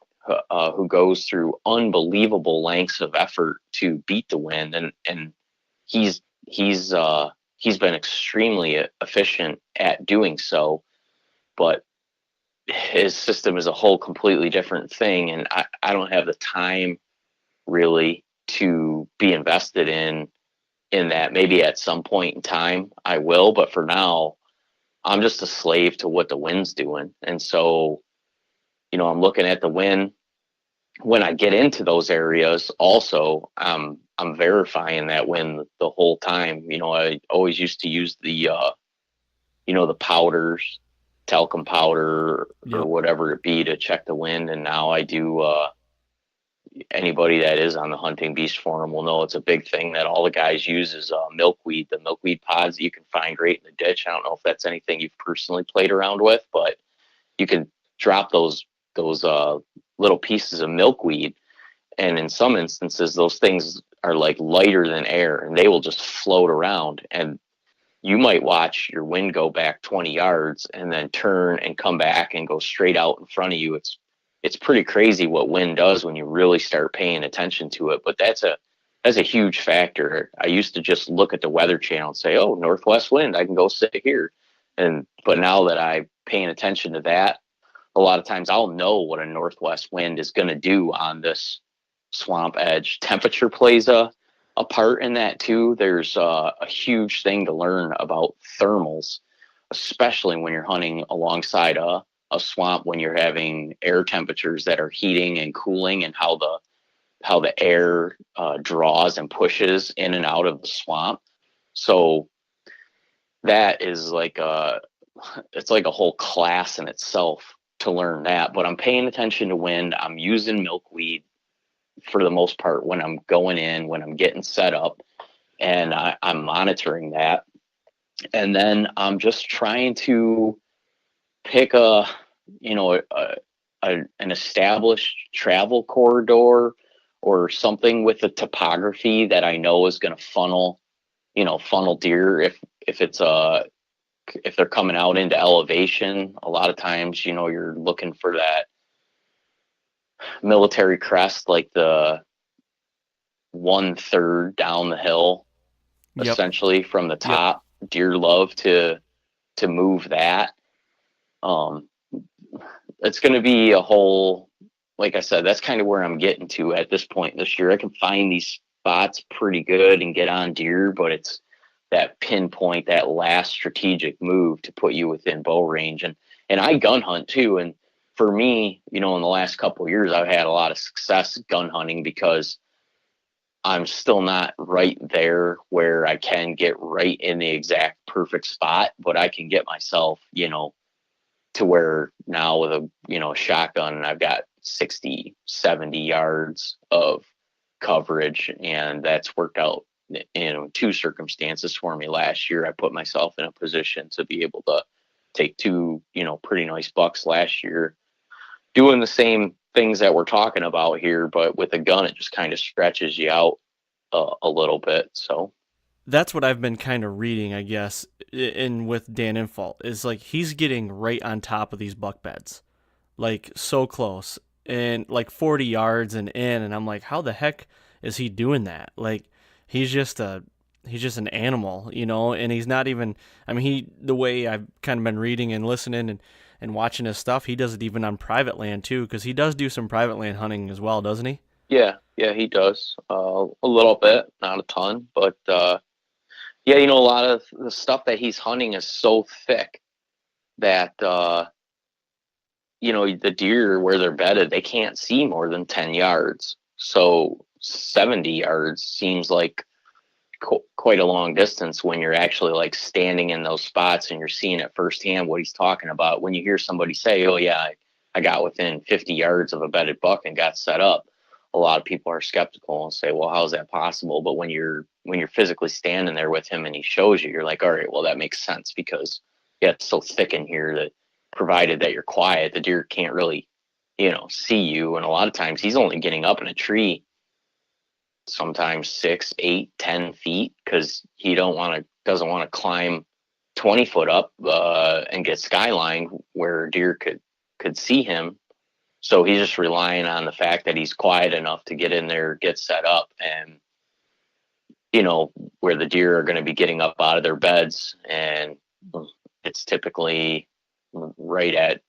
[SPEAKER 3] who goes through unbelievable lengths of effort to beat the wind. And he's been extremely efficient at doing so, but his system is a whole completely different thing. And I don't have the time really to be invested in that. Maybe at some point in time I will, but for now I'm just a slave to what the wind's doing. And so, I'm looking at the wind when I get into those areas. Also, I'm verifying that wind the whole time. I always used to use the the powders, talcum powder or whatever it be to check the wind. And now I do, anybody that is on the Hunting Beast forum will know it's a big thing that all the guys use is milkweed, the milkweed pods that you can find right in the ditch. I don't know if that's anything you've personally played around with, but you can drop those little pieces of milkweed, and in some instances those things are like lighter than air and they will just float around, and you might watch your wind go back 20 yards and then turn and come back and go straight out in front of you. It's pretty crazy what wind does when you really start paying attention to it. But that's a huge factor. I used to just look at the Weather Channel and say, oh, northwest wind, I can go sit here. But now that I'm paying attention to that, a lot of times I'll know what a northwest wind is going to do on this swamp edge. Temperature plays a part in that too. There's a huge thing to learn about thermals, especially when you're hunting alongside a swamp, when you're having air temperatures that are heating and cooling, and how the air draws and pushes in and out of the swamp. So that is it's like a whole class in itself to learn that. But I'm paying attention to wind. I'm using milkweed for the most part when I'm going in, when I'm getting set up, and I'm monitoring that. And then I'm just trying to pick an established travel corridor or something with the topography that I know is going to funnel deer. If they're coming out into elevation, a lot of times, you're looking for that military crest, like the 1/3 down the hill, essentially from the top. Deer love to move that. It's going to be a whole, like I said, that's kind of where I'm getting to at this point this year. I can find these spots pretty good and get on deer, but it's that pinpoint, that last strategic move to put you within bow range. And I gun hunt too. And for me, in the last couple of years, I've had a lot of success gun hunting because I'm still not right there where I can get right in the exact perfect spot, but I can get myself, to where now with a shotgun, I've got 60, 70 yards of coverage, and that's worked out in two circumstances for me. Last year, I put myself in a position to be able to take two, pretty nice bucks last year, doing the same things that we're talking about here, but with a gun, it just kind of stretches you out a little bit. So
[SPEAKER 2] that's what I've been kind of reading, I guess, in with Dan Infalt, is like he's getting right on top of these buck beds, like so close, and like 40 yards and in, and I'm like, how the heck is he doing that? Like he's just an animal, and he's not even, I mean, the way I've kind of been reading and listening and watching his stuff, he does it even on private land too, because he does do some private land hunting as well, doesn't he?
[SPEAKER 3] Yeah, he does. A little bit, not a ton, but yeah, a lot of the stuff that he's hunting is so thick that the deer where they're bedded, they can't see more than 10 yards. So 70 yards seems like quite a long distance when you're actually like standing in those spots and you're seeing it firsthand what he's talking about. When you hear somebody say, oh yeah, I got within 50 yards of a bedded buck and got set up, a lot of people are skeptical and say, well, how is that possible? But when you're physically standing there with him and he shows you, you're like, all right, well, that makes sense, because yeah, it's so thick in here that provided that you're quiet, the deer can't really, see you. And a lot of times he's only getting up in a tree sometimes 6, 8, 10 feet, because he doesn't want to climb 20 foot up and get skyline where a deer could see him. So he's just relying on the fact that he's quiet enough to get in there, get set up, and where the deer are going to be getting up out of their beds, and it's typically right at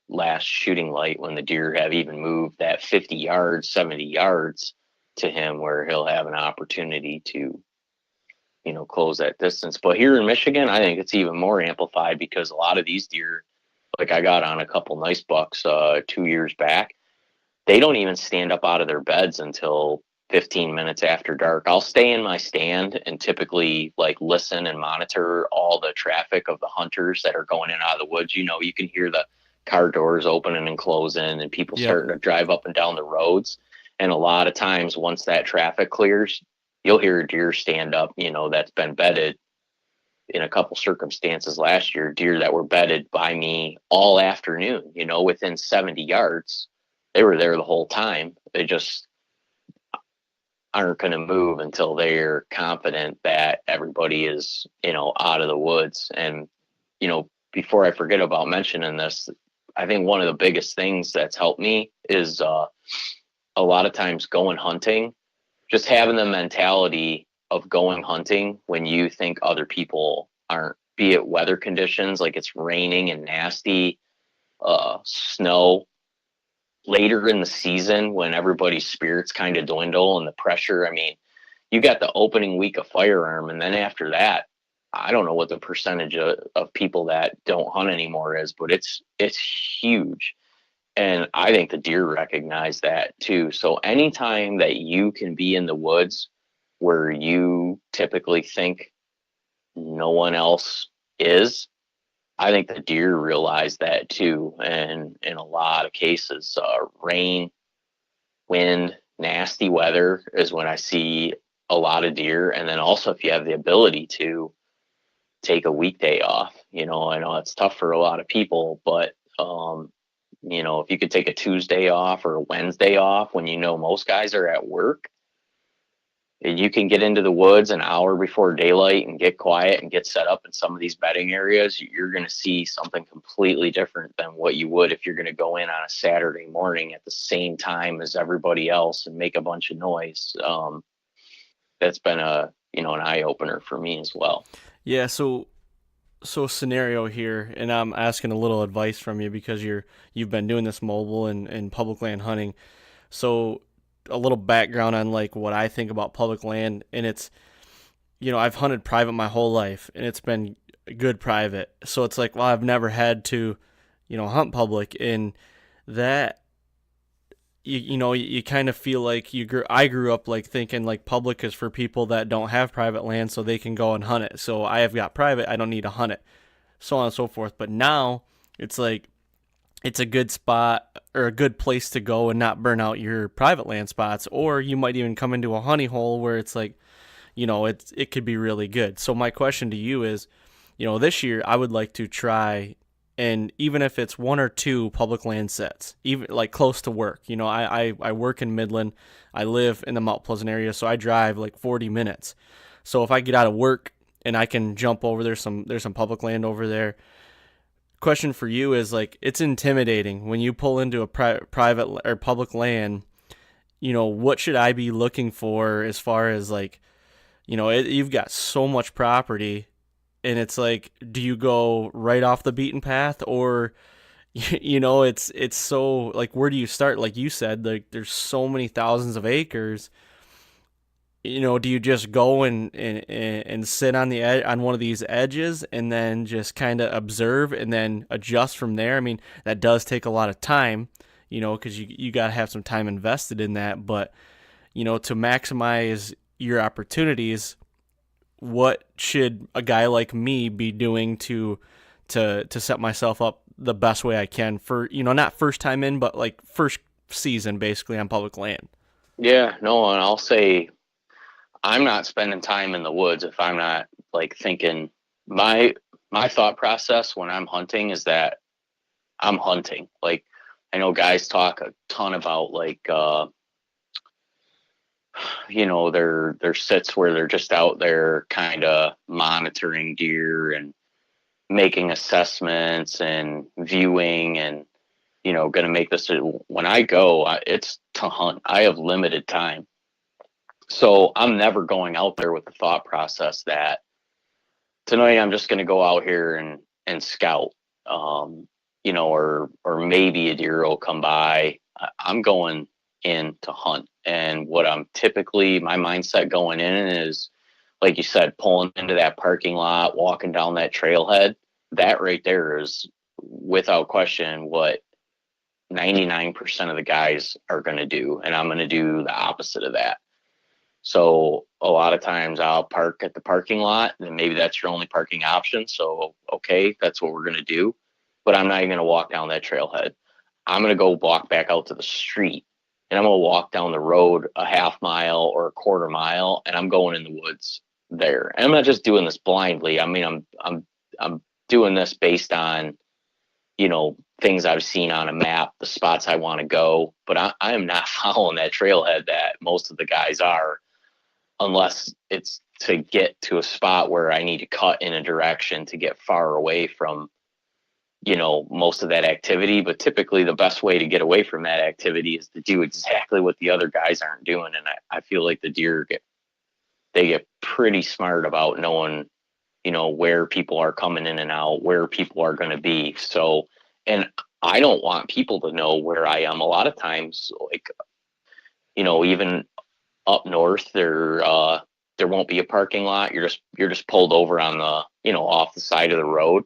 [SPEAKER 3] last shooting light when the deer have even moved that 50 yards, 70 yards to him, where he'll have an opportunity to close that distance. But here in Michigan, I think it's even more amplified, because a lot of these deer, like I got on a couple nice bucks 2 years back, they don't even stand up out of their beds until 15 minutes after dark. I'll stay in my stand and typically like listen and monitor all the traffic of the hunters that are going in and out of the woods. You can hear the car doors opening and closing and people starting to drive up and down the roads. And a lot of times once that traffic clears, you'll hear a deer stand up, that's been bedded. In a couple circumstances last year, deer that were bedded by me all afternoon, within 70 yards, they were there the whole time. They just aren't going to move until they're confident that everybody is, out of the woods. And, before I forget about mentioning this, I think one of the biggest things that's helped me is a lot of times going hunting, just having the mentality of going hunting when you think other people aren't, be it weather conditions, like it's raining and nasty, snow, later in the season when everybody's spirits kind of dwindle and the pressure. I mean, you got the opening week of firearm, and then after that, I don't know what the percentage of people that don't hunt anymore is, but it's huge. And I think the deer recognize that too. So anytime that you can be in the woods where you typically think no one else is, I think the deer realize that too. And in a lot of cases, rain, wind, nasty weather is when I see a lot of deer. And then also if you have the ability to take a weekday off, I know it's tough for a lot of people, but if you could take a Tuesday off or a Wednesday off when most guys are at work, you can get into the woods an hour before daylight and get quiet and get set up in some of these bedding areas. You're going to see something completely different than what you would if you're going to go in on a Saturday morning at the same time as everybody else and make a bunch of noise. That's been an eye opener for me as well.
[SPEAKER 2] Yeah. So scenario here, and I'm asking a little advice from you because you've been doing this mobile and public land hunting. So a little background on like what I think about public land, and it's, I've hunted private my whole life and it's been good private. So it's like, well, I've never had to, hunt public, and that, you kind of feel like I grew up like thinking like public is for people that don't have private land so they can go and hunt it. So I have got private, I don't need to hunt it, so on and so forth. But now it's like, it's a good spot or a good place to go and not burn out your private land spots. Or you might even come into a honey hole where it's like, it could be really good. So my question to you is, this year I would like to try, and even if it's 1 or 2 public land sets, even like close to work, I work in Midland, I live in the Mount Pleasant area, so I drive like 40 minutes. So if I get out of work and I can jump over, there's some public land over there. Question for you is, like, it's intimidating when you pull into a private or public land. What should I be looking for as far as, like, you've got so much property, and it's like, do you go right off the beaten path, or it's so, like, where do you start? Like you said, like, there's so many thousands of acres. Do you just go and sit on the edge, on one of these edges, and then just kind of observe and then adjust from there? I mean, that does take a lot of time, because you got to have some time invested in that. But, to maximize your opportunities, what should a guy like me be doing to set myself up the best way I can for, not first time in, but like first season basically on public land?
[SPEAKER 3] Yeah, no, and I'll say, I'm not spending time in the woods if I'm not, like, thinking. My thought process when I'm hunting is that I'm hunting. Like, I know guys talk a ton about, like, their sits where they're just out there kind of monitoring deer and making assessments and viewing and, going to make this. When I go, it's to hunt. I have limited time. So I'm never going out there with the thought process that tonight I'm just going to go out here and scout, or maybe a deer will come by. I'm going in to hunt. And what I'm typically, my mindset going in is, like you said, pulling into that parking lot, walking down that trailhead. That right there is without question what 99% of the guys are going to do. And I'm going to do the opposite of that. So a lot of times I'll park at the parking lot, and maybe that's your only parking option. So, okay, that's what we're going to do. But I'm not even going to walk down that trailhead. I'm going to go walk back out to the street, and I'm going to walk down the road a half mile or a quarter mile, and I'm going in the woods there. And I'm not just doing this blindly. I mean, I'm doing this based on, things I've seen on a map, the spots I want to go. But I am not following that trailhead that most of the guys are, unless it's to get to a spot where I need to cut in a direction to get far away from, most of that activity. But typically the best way to get away from that activity is to do exactly what the other guys aren't doing. And I feel like the deer get pretty smart about knowing, where people are coming in and out, where people are going to be. So, and I don't want people to know where I am. A lot of times, like, even up north, there won't be a parking lot. You're just pulled over on the, off the side of the road.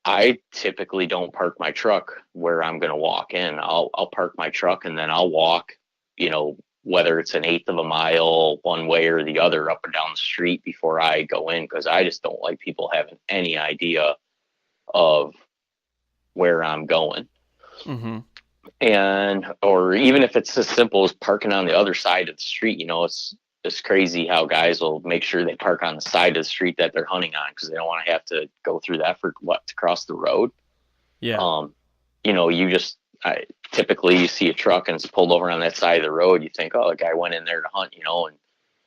[SPEAKER 3] I typically don't park my truck where I'm going to walk in. I'll park my truck and then I'll walk, whether it's an eighth of a mile one way or the other up and down the street before I go in, because I just don't like people having any idea of where I'm going.
[SPEAKER 2] Mm-hmm.
[SPEAKER 3] And, or even if it's as simple as parking on the other side of the street, it's crazy how guys will make sure they park on the side of the street that they're hunting on, because they don't want to have to go through that to cross the road.
[SPEAKER 2] Yeah.
[SPEAKER 3] Typically you see a truck and it's pulled over on that side of the road. You think, oh, the guy went in there to hunt, and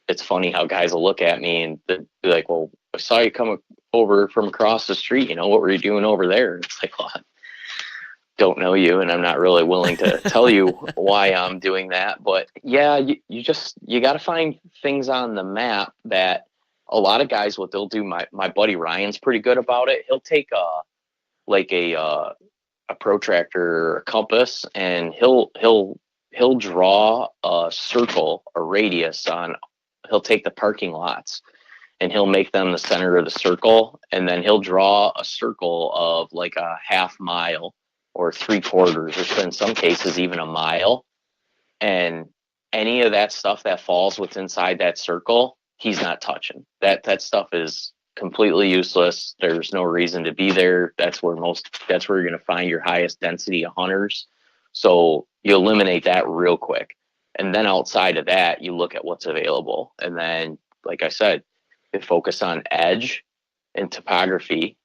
[SPEAKER 3] it's funny how guys will look at me and be like, well, I saw you come over from across the street. What were you doing over there? And it's like, well, I don't know you, and I'm not really willing to tell you why I'm doing that. But yeah, you got to find things on the map that a lot of guys, what they'll do, my buddy Ryan's pretty good about it. He'll take a protractor or a compass, and he'll draw a circle, a radius on. He'll take the parking lots and he'll make them the center of the circle, and then he'll draw a circle of like a half mile or 3/4, or in some cases even a mile. And any of that stuff that falls within inside that circle, he's not touching. That stuff is completely useless. There's no reason to be there. That's where you're going to find your highest density of hunters. So you eliminate that real quick. And then outside of that, you look at what's available. And then, like I said, you focus on edge and topography,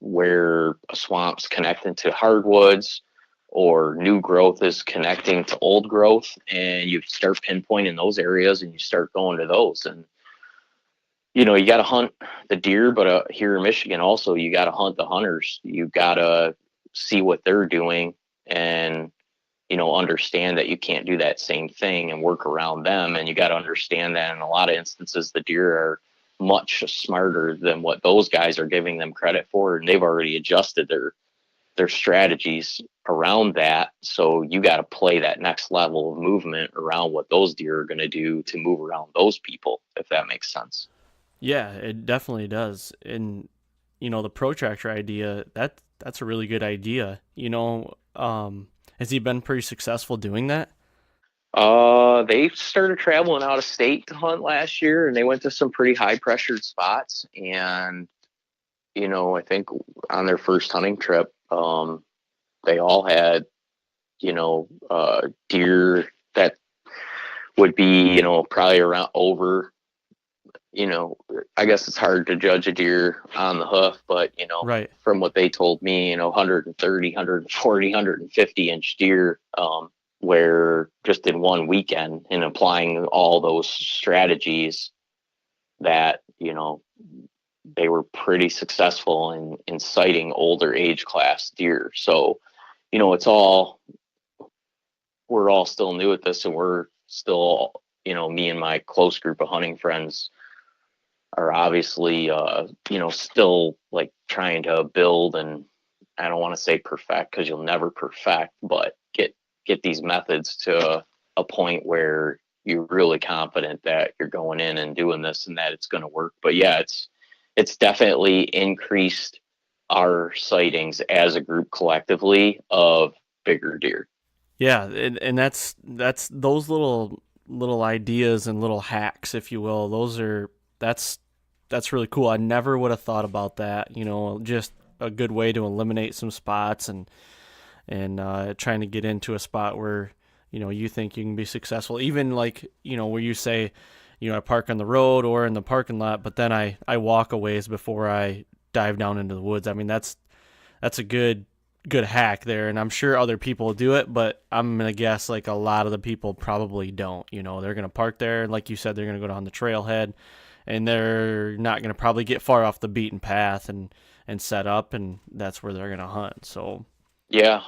[SPEAKER 3] where a swamp's connecting to hardwoods or new growth is connecting to old growth, and you start pinpointing those areas and you start going to those. And you got to hunt the deer, but here in Michigan also, you got to hunt the hunters. You got to see what they're doing and, understand that you can't do that same thing and work around them. And you got to understand that in a lot of instances, the deer are much smarter than what those guys are giving them credit for. And they've already adjusted their strategies around that. So you got to play that next level of movement around what those deer are going to do to move around those people, if that makes sense.
[SPEAKER 2] Yeah, it definitely does. And the protractor idea, that's a really good idea. Has he been pretty successful doing that?
[SPEAKER 3] They started traveling out of state to hunt last year, and they went to some pretty high pressured spots. And I think on their first hunting trip, they all had deer that would be probably around over. I guess it's hard to judge a deer on the hoof, but
[SPEAKER 2] Right.
[SPEAKER 3] from what they told me, 130, 140, 150-inch deer, where just in one weekend, and applying all those strategies, that they were pretty successful in sighting older age class deer. So we're all still new at this, and we're still me and my close group of hunting friends are obviously still like trying to build, and I don't want to say perfect, because you'll never perfect, but get these methods to a point where you're really confident that you're going in and doing this and that it's going to work. But yeah, it's definitely increased our sightings as a group collectively of bigger deer.
[SPEAKER 2] Yeah, and that's those little ideas and little hacks, if you will. That's really cool. I never would have thought about that. Just a good way to eliminate some spots and trying to get into a spot where you think you can be successful. Even like where you say, I park on the road or in the parking lot, but then I walk a ways before I dive down into the woods. I mean, that's a good hack there, and I'm sure other people do it, but I'm gonna guess like a lot of the people probably don't. They're gonna park there, and like you said, they're gonna go down the trailhead, and they're not gonna probably get far off the beaten path and set up, and that's where they're gonna hunt. So
[SPEAKER 3] yeah,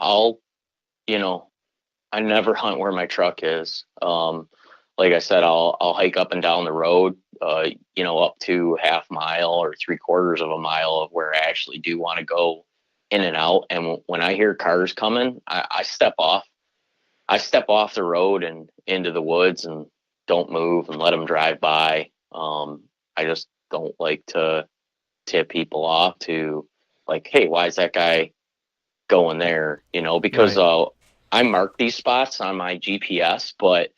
[SPEAKER 3] I never hunt where my truck is. Like I said, I'll hike up and down the road, up to half mile or 3/4 of a mile of where I actually do want to go in and out. And when I hear cars coming, I step off. I step off the road and into the woods and don't move and let them drive by. I just don't like to tip people off to like, hey, why is that guy going there? Because
[SPEAKER 2] right.
[SPEAKER 3] I mark these spots on my GPS, but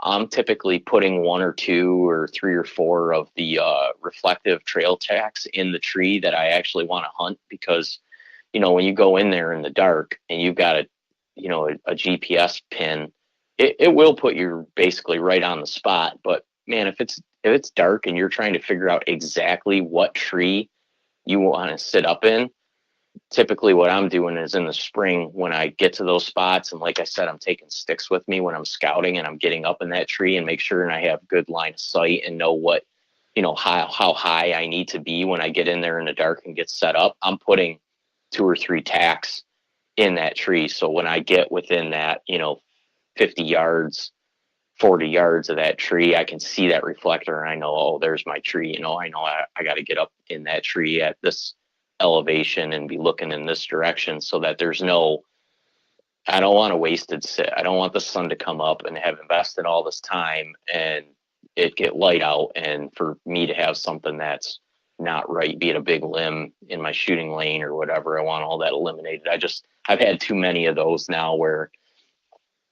[SPEAKER 3] I'm typically putting 1 or 2 or 3 or 4 of the reflective trail tracks in the tree that I actually want to hunt, because when you go in there in the dark and you've got a GPS pin, it will put you basically right on the spot. But man, if it's dark and you're trying to figure out exactly what tree you want to sit up in, typically what I'm doing is in the spring when I get to those spots, and like I said, I'm taking sticks with me when I'm scouting, and I'm getting up in that tree and make sure and I have good line of sight and know what, how high I need to be when I get in there in the dark and get set up. I'm putting 2 or 3 tacks in that tree. So when I get within that, 50 yards, 40 yards of that tree, I can see that reflector and I know, oh, there's my tree. I know I got to get up in that tree at this elevation and be looking in this direction, so that I don't want a wasted sit. I don't want the sun to come up and have invested all this time and it get light out, and for me to have something that's not right, be it a big limb in my shooting lane or whatever. I want all that eliminated. I've had too many of those now where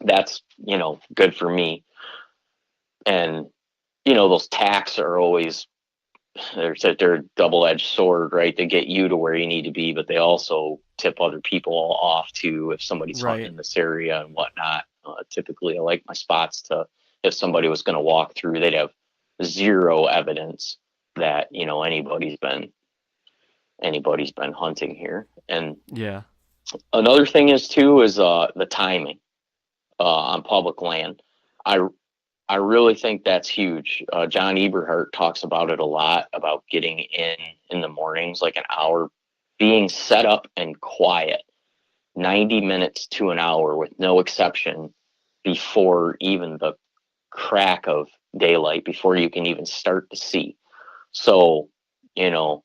[SPEAKER 3] that's, good for me. And, those tacks are always, they're a double-edged sword, right? They get you to where you need to be, but they also tip other people off too if somebody's hunting in this area and whatnot. Typically, I like my spots to, if somebody was going to walk through, they'd have zero evidence that anybody's been hunting here. And
[SPEAKER 2] yeah,
[SPEAKER 3] another thing is the timing on public land. I really think that's huge. John Eberhart talks about it a lot, about getting in the mornings, like an hour, being set up and quiet, 90 minutes to an hour with no exception before even the crack of daylight, before you can even start to see. So, you know,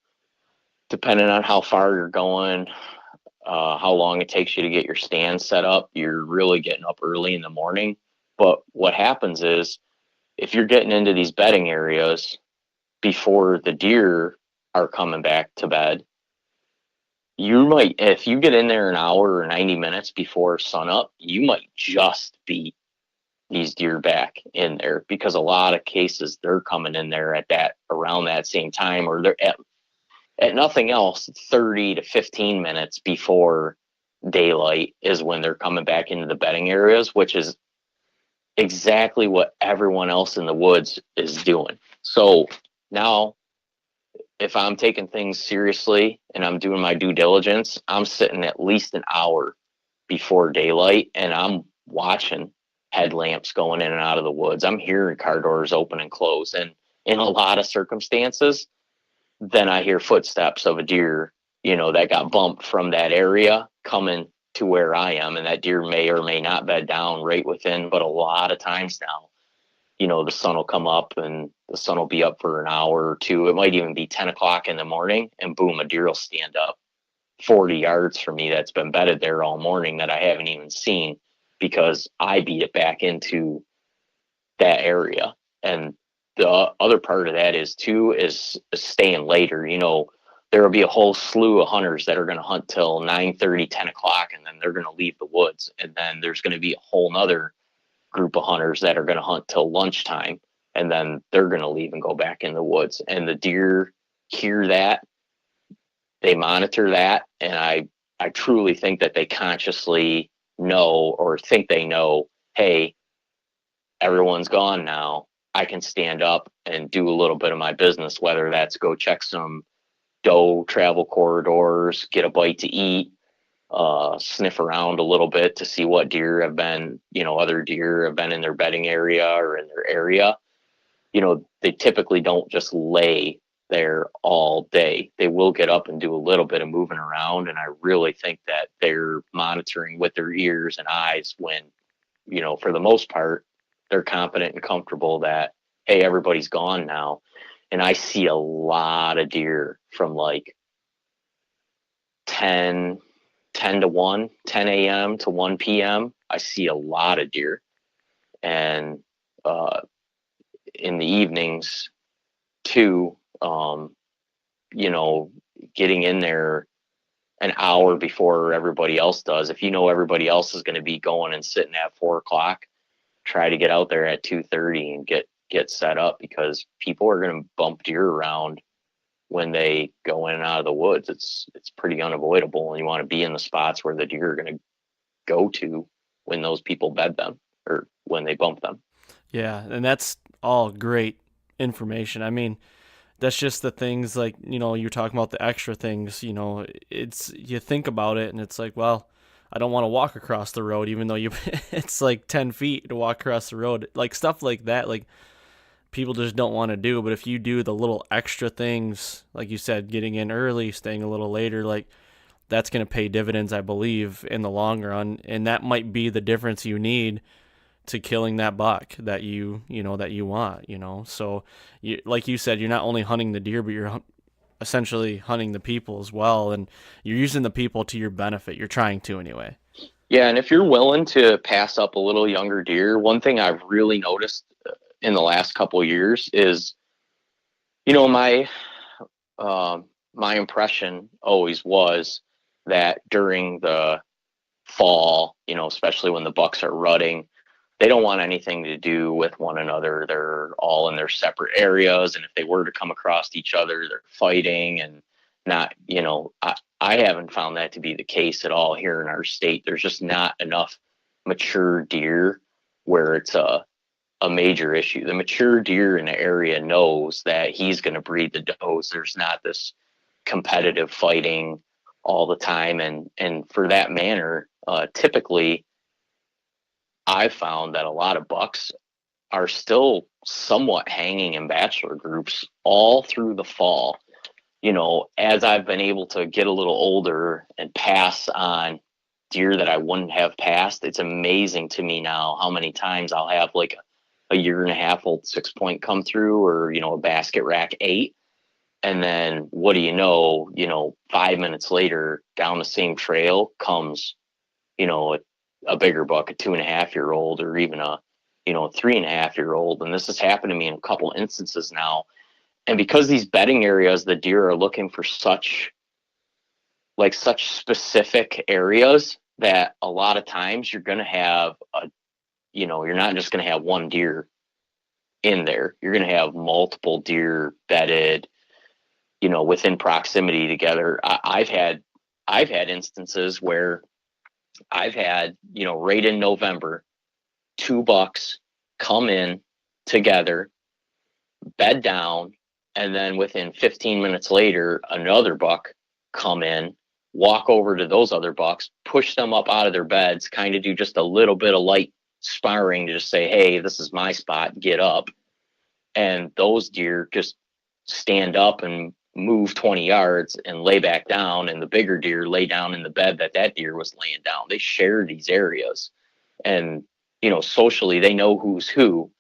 [SPEAKER 3] depending on how far you're going, how long it takes you to get your stand set up, you're really getting up early in the morning. But what happens is, if you're getting into these bedding areas before the deer are coming back to bed, you might, if you get in there an hour or 90 minutes before sunup, you might just beat these deer back in there, because a lot of cases they're coming in there at that, around that same time, or they're at nothing else 30 to 15 minutes before daylight is when they're coming back into the bedding areas, which is exactly what everyone else in the woods is doing. So now, if I'm taking things seriously and I'm doing my due diligence, I'm sitting at least an hour before daylight, and I'm watching headlamps going in and out of the woods. I'm hearing car doors open and close. And in a lot of circumstances, then I hear footsteps of a deer, that got bumped from that area coming to where I am. And that deer may or may not bed down right within, but a lot of times now, the sun will come up and the sun will be up for an hour or two. It might even be 10 o'clock in the morning, and boom, a deer will stand up 40 yards from me that's been bedded there all morning that I haven't even seen, because I beat it back into that area. And the other part of that is staying later. There will be a whole slew of hunters that are going to hunt till 9:30, 10 o'clock, and then they're going to leave the woods. And then there's going to be a whole nother group of hunters that are going to hunt till lunchtime, and then they're going to leave and go back in the woods. And the deer hear that, they monitor that, and I truly think that they consciously know, or think they know, hey, everyone's gone now. I can stand up and do a little bit of my business, whether that's go check some doe travel corridors, get a bite to eat, sniff around a little bit to see what deer have been, other deer have been in their bedding area or in their area. They typically don't just lay there all day. They will get up and do a little bit of moving around. And I really think that they're monitoring with their ears and eyes when, for the most part, they're confident and comfortable that, hey, everybody's gone now. And I see a lot of deer from like 10 to 1, 10 a.m. to 1 p.m. I see a lot of deer. And in the evenings too, getting in there an hour before everybody else does. If everybody else is going to be going and sitting at 4 o'clock, try to get out there at 2:30 and get set up, because people are going to bump deer around when they go in and out of the woods. It's pretty unavoidable, and you want to be in the spots where the deer are going to go to when those people bed them or when they bump them.
[SPEAKER 2] Yeah, and that's all great information. I mean, that's just the things, like, you're talking about the extra things, it's, you think about it and it's like, well, I don't want to walk across the road, even though it's like 10 feet to walk across the road. Like stuff like that, like people just don't want to do. But if you do the little extra things, like you said, getting in early, staying a little later, like that's going to pay dividends, I believe, in the long run. And that might be the difference you need to killing that buck that you want, So like you said, you're not only hunting the deer, but you're essentially hunting the people as well, and you're using the people to your benefit. You're trying to, anyway.
[SPEAKER 3] Yeah, and if you're willing to pass up a little younger deer, one thing I've really noticed in the last couple of years is, my impression always was that during the fall, especially when the bucks are rutting, they don't want anything to do with one another. They're all in their separate areas. And if they were to come across each other, they're fighting and not, I haven't found that to be the case at all here in our state. There's just not enough mature deer where it's a major issue. The mature deer in the area knows that he's going to breed the does. There's not this competitive fighting all the time. And for that manner, typically, I've found that a lot of bucks are still somewhat hanging in bachelor groups all through the fall. As I've been able to get a little older and pass on deer that I wouldn't have passed, it's amazing to me now how many times I'll have like a 1.5-year-old 6-point come through, or, a basket rack 8. And then what do you know, 5 minutes later down the same trail comes, a bigger buck, a 2.5-year-old, or even a 3.5-year-old. And this has happened to me in a couple instances now. And because these bedding areas, the deer are looking for such specific areas, that a lot of times you're going to have you're not just going to have one deer in there. You're going to have multiple deer bedded, within proximity together. I've had instances where I've had, right in November, 2 bucks come in together, bed down, and then within 15 minutes later, another buck come in, walk over to those other bucks, push them up out of their beds, kind of do just a little bit of light sparring to just say, hey, this is my spot, get up. And those deer just stand up and move 20 yards and lay back down, and the bigger deer lay down in the bed that deer was laying down. They share these areas, and socially they know who's who,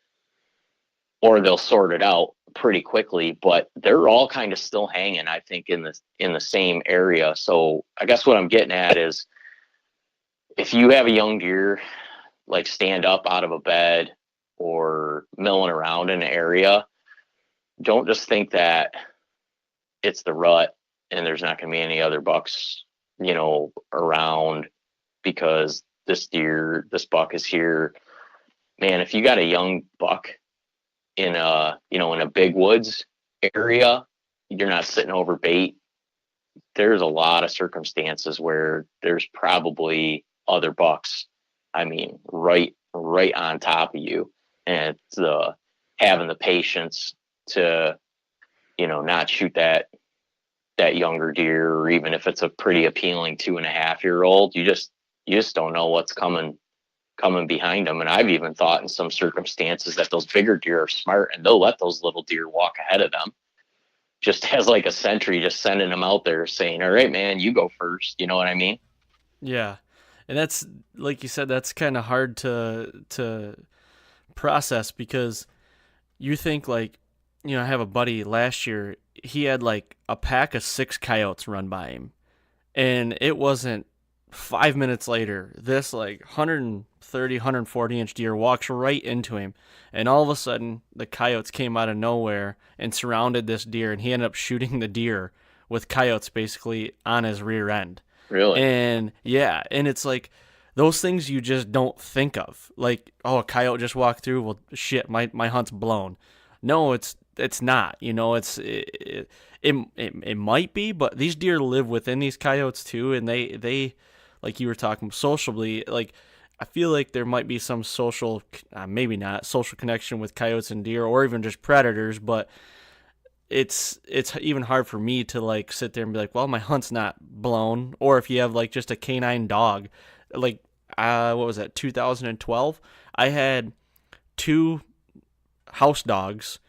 [SPEAKER 3] or they'll sort it out pretty quickly, but they're all kind of still hanging, I think, in the same area. So I guess what I'm getting at is, if you have a young deer like stand up out of a bed or milling around in an area, don't just think that it's the rut and there's not going to be any other bucks, around, because this buck is here. Man, if you got a young buck in a big woods area, you're not sitting over bait. There's a lot of circumstances where there's probably other bucks. I mean, right on top of you, and it's having the patience to, not shoot that younger deer, or even if it's a pretty appealing 2.5-year-old, you just don't know what's coming behind them. And I've even thought in some circumstances that those bigger deer are smart, and they'll let those little deer walk ahead of them, just as like a sentry, just sending them out there saying, all right, man, you go first. You know what I mean?
[SPEAKER 2] Yeah. And that's, like you said, that's kind of hard to process, because you think, like, I have a buddy last year, he had like a pack of 6 coyotes run by him, and it wasn't 5 minutes later, this like 130, 140 inch deer walks right into him, and all of a sudden the coyotes came out of nowhere and surrounded this deer, and he ended up shooting the deer with coyotes basically on his rear end.
[SPEAKER 3] Really?
[SPEAKER 2] And yeah, and it's like those things you just don't think of. Like, oh, a coyote just walked through. Well, shit, my hunt's blown. No, it's not. It might be, but these deer live within these coyotes too, and they like you were talking socially. Like, I feel like there might be some social, maybe not social connection with coyotes and deer, or even just predators, but it's even hard for me to like sit there and be like, well, my hunt's not blown. Or if you have like just a canine dog, like what was that, 2012, I had 2 house dogs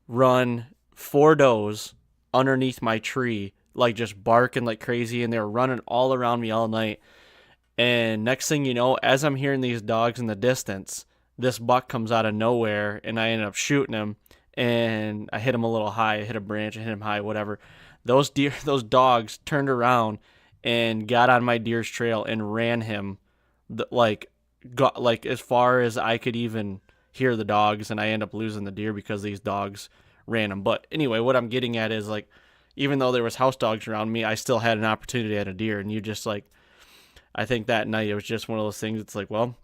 [SPEAKER 2] run 4 does underneath my tree, like just barking like crazy, and they were running all around me all night. And next thing you know, as I'm hearing these dogs in the distance, this buck comes out of nowhere, and I end up shooting him. And I hit him a little high. I hit a branch, I hit him high, whatever. Those dogs turned around and got on my deer's trail and ran him, got like as far as I could even hear the dogs, and I end up losing the deer because these dogs ran him. But anyway, what I'm getting at is, like, even though there was house dogs around me, I still had an opportunity at a deer. And you just like, I think that night it was just one of those things. It's like, well,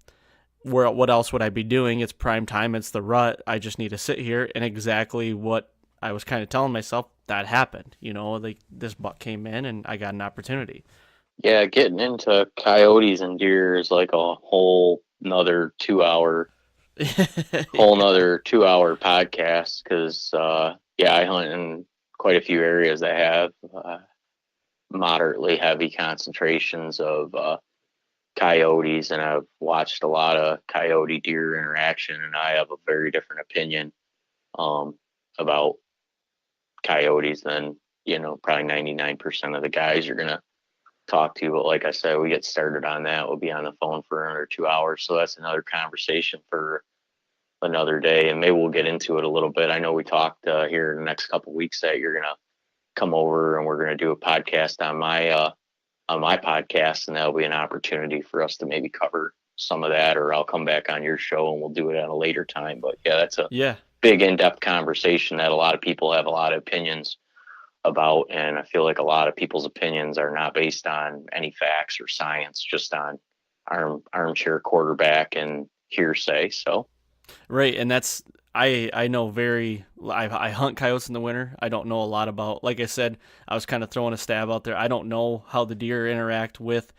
[SPEAKER 2] what else would I be doing? It's prime time. It's the rut. I just need to sit here. And exactly what I was kind of telling myself, that happened. Like, this buck came in and I got an opportunity.
[SPEAKER 3] Yeah, getting into coyotes and deer is like a whole nother 2-hour podcast, because I hunt in quite a few areas that have moderately heavy concentrations of coyotes, and I've watched a lot of coyote deer interaction, and I have a very different opinion about coyotes than, probably 99% of the guys you're going to talk to. But like I said, we get started on that, we'll be on the phone for another 2 hours. So that's another conversation for another day. And maybe we'll get into it a little bit. I know we talked here in the next couple of weeks that you're going to come over and we're going to do a podcast on my podcast, and that'll be an opportunity for us to maybe cover some of that, or I'll come back on your show and we'll do it at a later time. But yeah, that's a big in-depth conversation that a lot of people have a lot of opinions about, and I feel like a lot of people's opinions are not based on any facts or science, just on armchair quarterback and hearsay. So
[SPEAKER 2] right, and that's I know I hunt coyotes in the winter. I don't know a lot about, like I said, I was kind of throwing a stab out there. I don't know how the deer interact with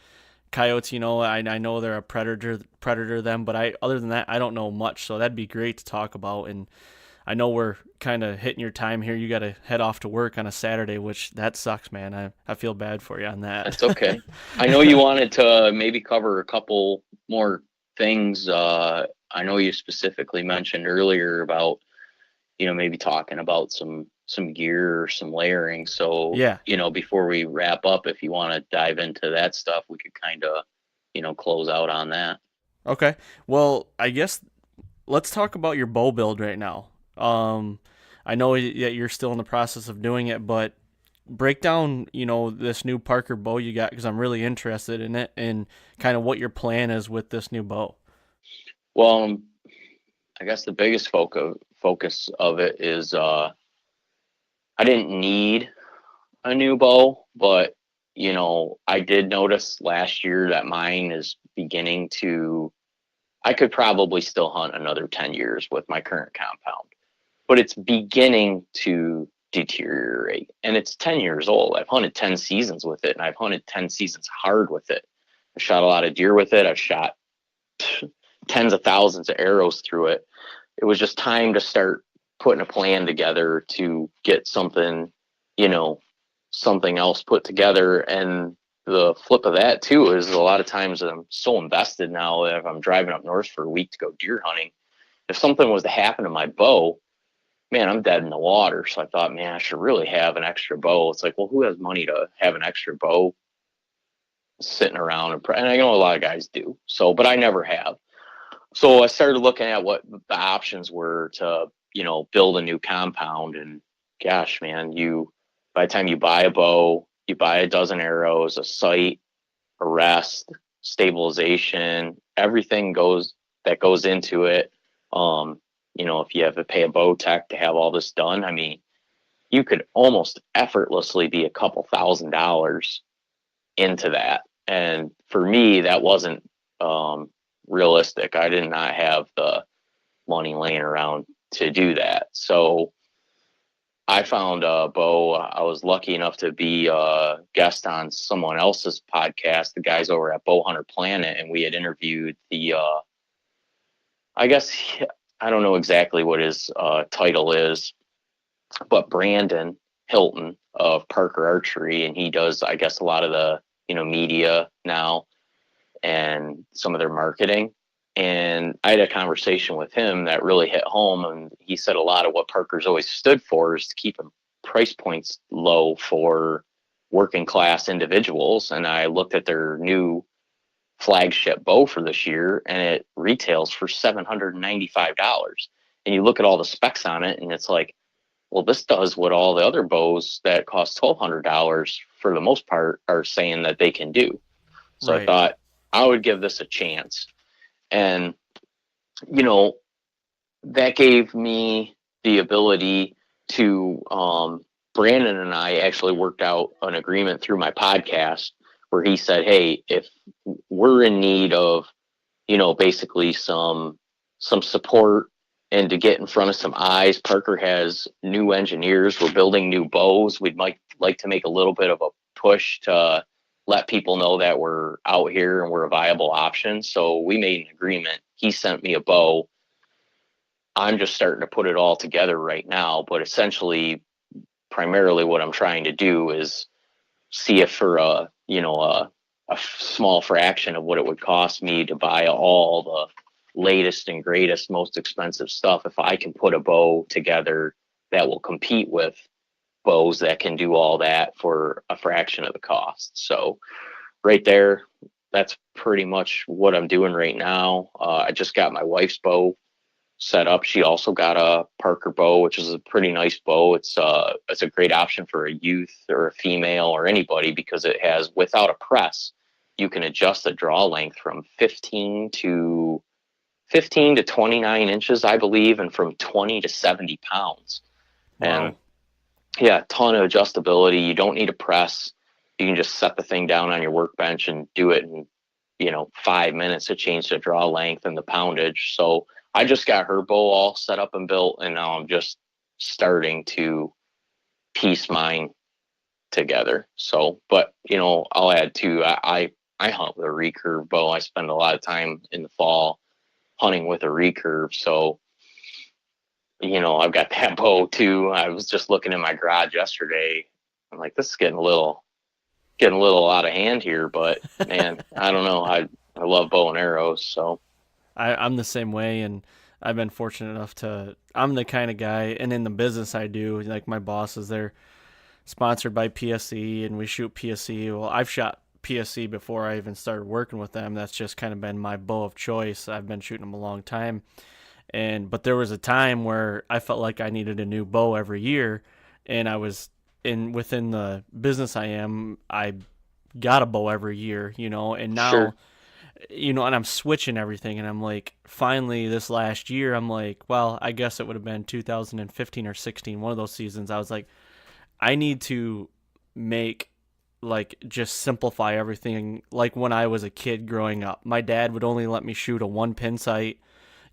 [SPEAKER 2] coyotes. I know they're a predator them, but other than that, I don't know much. So that'd be great to talk about. And I know we're kind of hitting your time here. You got to head off to work on a Saturday, which that sucks, man. I feel bad for you on that.
[SPEAKER 3] That's okay. I know you wanted to maybe cover a couple more things. I know you specifically mentioned earlier about, maybe talking about some gear or some layering. So,
[SPEAKER 2] yeah,
[SPEAKER 3] before we wrap up, if you want to dive into that stuff, we could kind of, close out on that.
[SPEAKER 2] Okay. Well, I guess let's talk about your bow build right now. I know that you're still in the process of doing it, but break down, this new Parker bow you got, because I'm really interested in it and kind of what your plan is with this new bow.
[SPEAKER 3] Well, I guess the biggest focus of it is I didn't need a new bow, but I did notice last year that mine is beginning to, I could probably still hunt another 10 years with my current compound, but it's beginning to deteriorate, and it's 10 years old. I've hunted 10 seasons with it, and I've hunted 10 seasons hard with it. I shot a lot of deer with it. I've shot tens of thousands of arrows through it. It was just time to start putting a plan together to get something else put together. And the flip of that too is a lot of times I'm so invested now that if I'm driving up north for a week to go deer hunting, if something was to happen to my bow, man, I'm dead in the water. So I thought, man, I should really have an extra bow. It's like, well, who has money to have an extra bow sitting around? And I know a lot of guys do. So, but I never have. So I started looking at what the options were to, build a new compound. And gosh, man, by the time you buy a bow, you buy a dozen arrows, a sight, a rest, stabilization, everything that goes into it. If you have to pay a bow tech to have all this done, I mean, you could almost effortlessly be a couple $1,000s into that. And for me, that wasn't realistic. I did not have the money laying around to do that. So I found a bow. I was lucky enough to be a guest on someone else's podcast, the guys over at Bow Hunter Planet, and we had interviewed I guess, I don't know exactly what his title is, but Brandon Hilton of Parker Archery, and he does, I guess, a lot of the, media now and some of their marketing. And I had a conversation with him that really hit home, and he said a lot of what Parker's always stood for is to keep price points low for working class individuals. And I looked at their new flagship bow for this year, and it retails for $795. And you look at all the specs on it, and it's like, well, this does what all the other bows that cost $1,200 for the most part are saying that they can do. So right. I thought I would give this a chance. And, that gave me the ability to, Brandon and I actually worked out an agreement through my podcast where he said, hey, if we're in need of, basically some support and to get in front of some eyes, Parker has new engineers. We're building new bows. We'd like to make a little bit of a push to let people know that we're out here and we're a viable option. So we made an agreement. He sent me a bow. I'm just starting to put it all together right now. But essentially, primarily what I'm trying to do is see if for a a small fraction of what it would cost me to buy all the latest and greatest, most expensive stuff. If I can put a bow together that will compete with bows that can do all that for a fraction of the cost. So right there, that's pretty much what I'm doing right now. I just got my wife's bow set up. She also got a Parker bow, which is a pretty nice bow. It's a great option for a youth or a female or anybody, because it has, without a press, you can adjust the draw length from 15 to 29 inches, I believe, and from 20 to 70 pounds.
[SPEAKER 2] Wow.
[SPEAKER 3] And yeah, ton of adjustability. You don't need a press. You can just set the thing down on your workbench and do it in, 5 minutes to change the draw length and the poundage. So I just got her bow all set up and built, and now I'm just starting to piece mine together. So, but I'll add too, I hunt with a recurve bow. I spend a lot of time in the fall hunting with a recurve. So, I've got that bow too. I was just looking in my garage yesterday. I'm like, this is getting a little out of hand here, but man, I don't know. I love bow and arrows. So
[SPEAKER 2] I'm the same way, and I've been fortunate enough I'm the kind of guy, and in the business I do, like my bosses, they're sponsored by PSE, and we shoot PSE. Well, I've shot PSE before I even started working with them. That's just kind of been my bow of choice. I've been shooting them a long time. But there was a time where I felt like I needed a new bow every year, and I was within the business I got a bow every year, and now,
[SPEAKER 3] sure.
[SPEAKER 2] and I'm switching everything, and I'm like, finally this last year, I'm like, well, I guess it would have been 2015 or 16, one of those seasons. I was like, I need to just simplify everything. Like when I was a kid growing up, my dad would only let me shoot a 1-pin sight,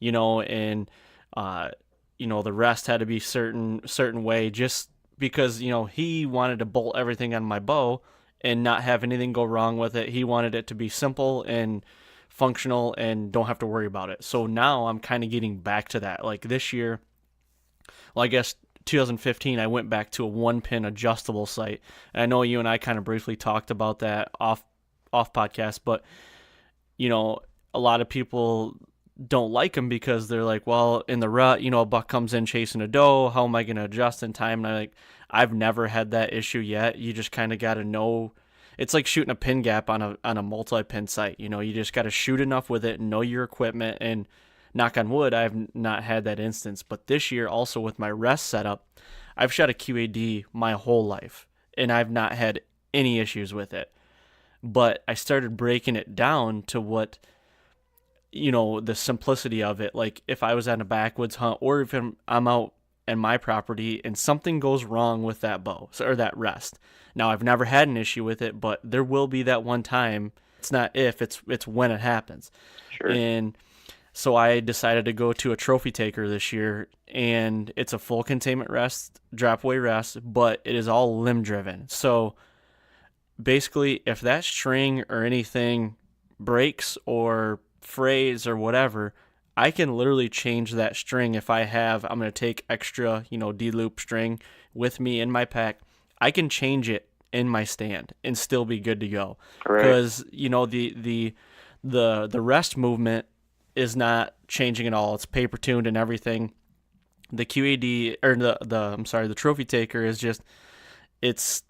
[SPEAKER 2] and the rest had to be certain way, just because he wanted to bolt everything on my bow and not have anything go wrong with it. He wanted it to be simple and functional and don't have to worry about it. So now I'm kind of getting back to that. Like this year, well, I guess 2015, I went back to a 1-pin adjustable sight. And I know you and I kind of briefly talked about that off podcast, but a lot of people don't like them because they're like, well, in the rut, a buck comes in chasing a doe. How am I going to adjust in time? And I've never had that issue yet. You just kind of got to know. It's like shooting a pin gap on a multi-pin sight. You just got to shoot enough with it and know your equipment. And knock on wood, I've not had that instance. But this year, also with my rest setup, I've shot a QAD my whole life, and I've not had any issues with it. But I started breaking it down to what, the simplicity of it. Like if I was on a backwoods hunt, or if I'm out in my property and something goes wrong with that bow or that rest. Now, I've never had an issue with it, but there will be that one time. It's not if, it's when it happens.
[SPEAKER 3] Sure.
[SPEAKER 2] And so I decided to go to a trophy taker this year, and it's a full containment rest, drop away rest, but it is all limb driven. So basically, if that string or anything breaks or frays or whatever, I can literally change that string. If I'm going to take extra, D-loop string with me in my pack, I can change it in my stand and still be good to go.
[SPEAKER 3] Right.
[SPEAKER 2] Because, the rest movement is not changing at all. It's paper tuned and everything. The QAD, or the trophy taker is just, it's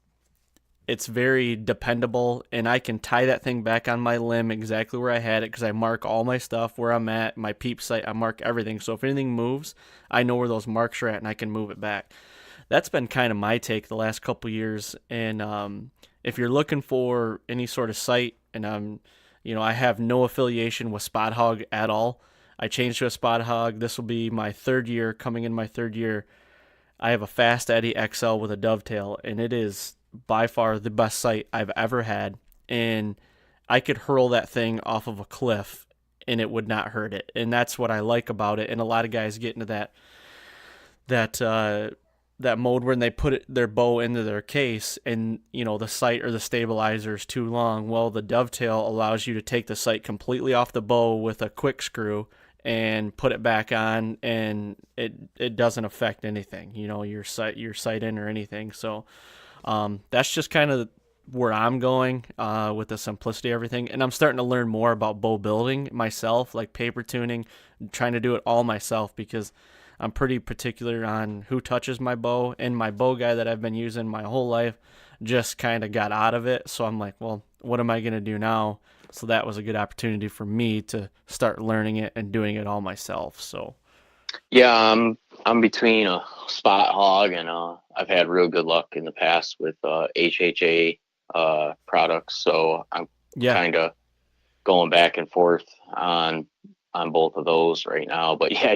[SPEAKER 2] very dependable, and I can tie that thing back on my limb exactly where I had it, because I mark all my stuff where I'm at, my peep sight, I mark everything. So if anything moves, I know where those marks are at, and I can move it back. That's been kind of my take the last couple years. And if you're looking for any sort of sight, and I have no affiliation with Spot Hog at all. I changed to a Spot Hog. This will be my third year. Coming in my third year, I have a Fast Eddie XL with a dovetail, and it is by far the best sight I've ever had. And I could hurl that thing off of a cliff and it would not hurt it. And that's what I like about it. And a lot of guys get into that mode when they put their bow into their case, and the sight or the stabilizer is too long. Well, the dovetail allows you to take the sight completely off the bow with a quick screw and put it back on, and it doesn't affect anything, your sight in or anything. So that's just kind of where I'm going with the simplicity of everything. And I'm starting to learn more about bow building myself, like paper tuning, trying to do it all myself because I'm pretty particular on who touches my bow. And my bow guy that I've been using my whole life just kind of got out of it. So I'm like, well, what am I going to do now? So that was a good opportunity for me to start learning it and doing it all myself. So
[SPEAKER 3] Yeah, I'm between a spot hog and I've had real good luck in the past with HHA products. So I'm
[SPEAKER 2] yeah,
[SPEAKER 3] kind of going back and forth on both of those right now. But yeah,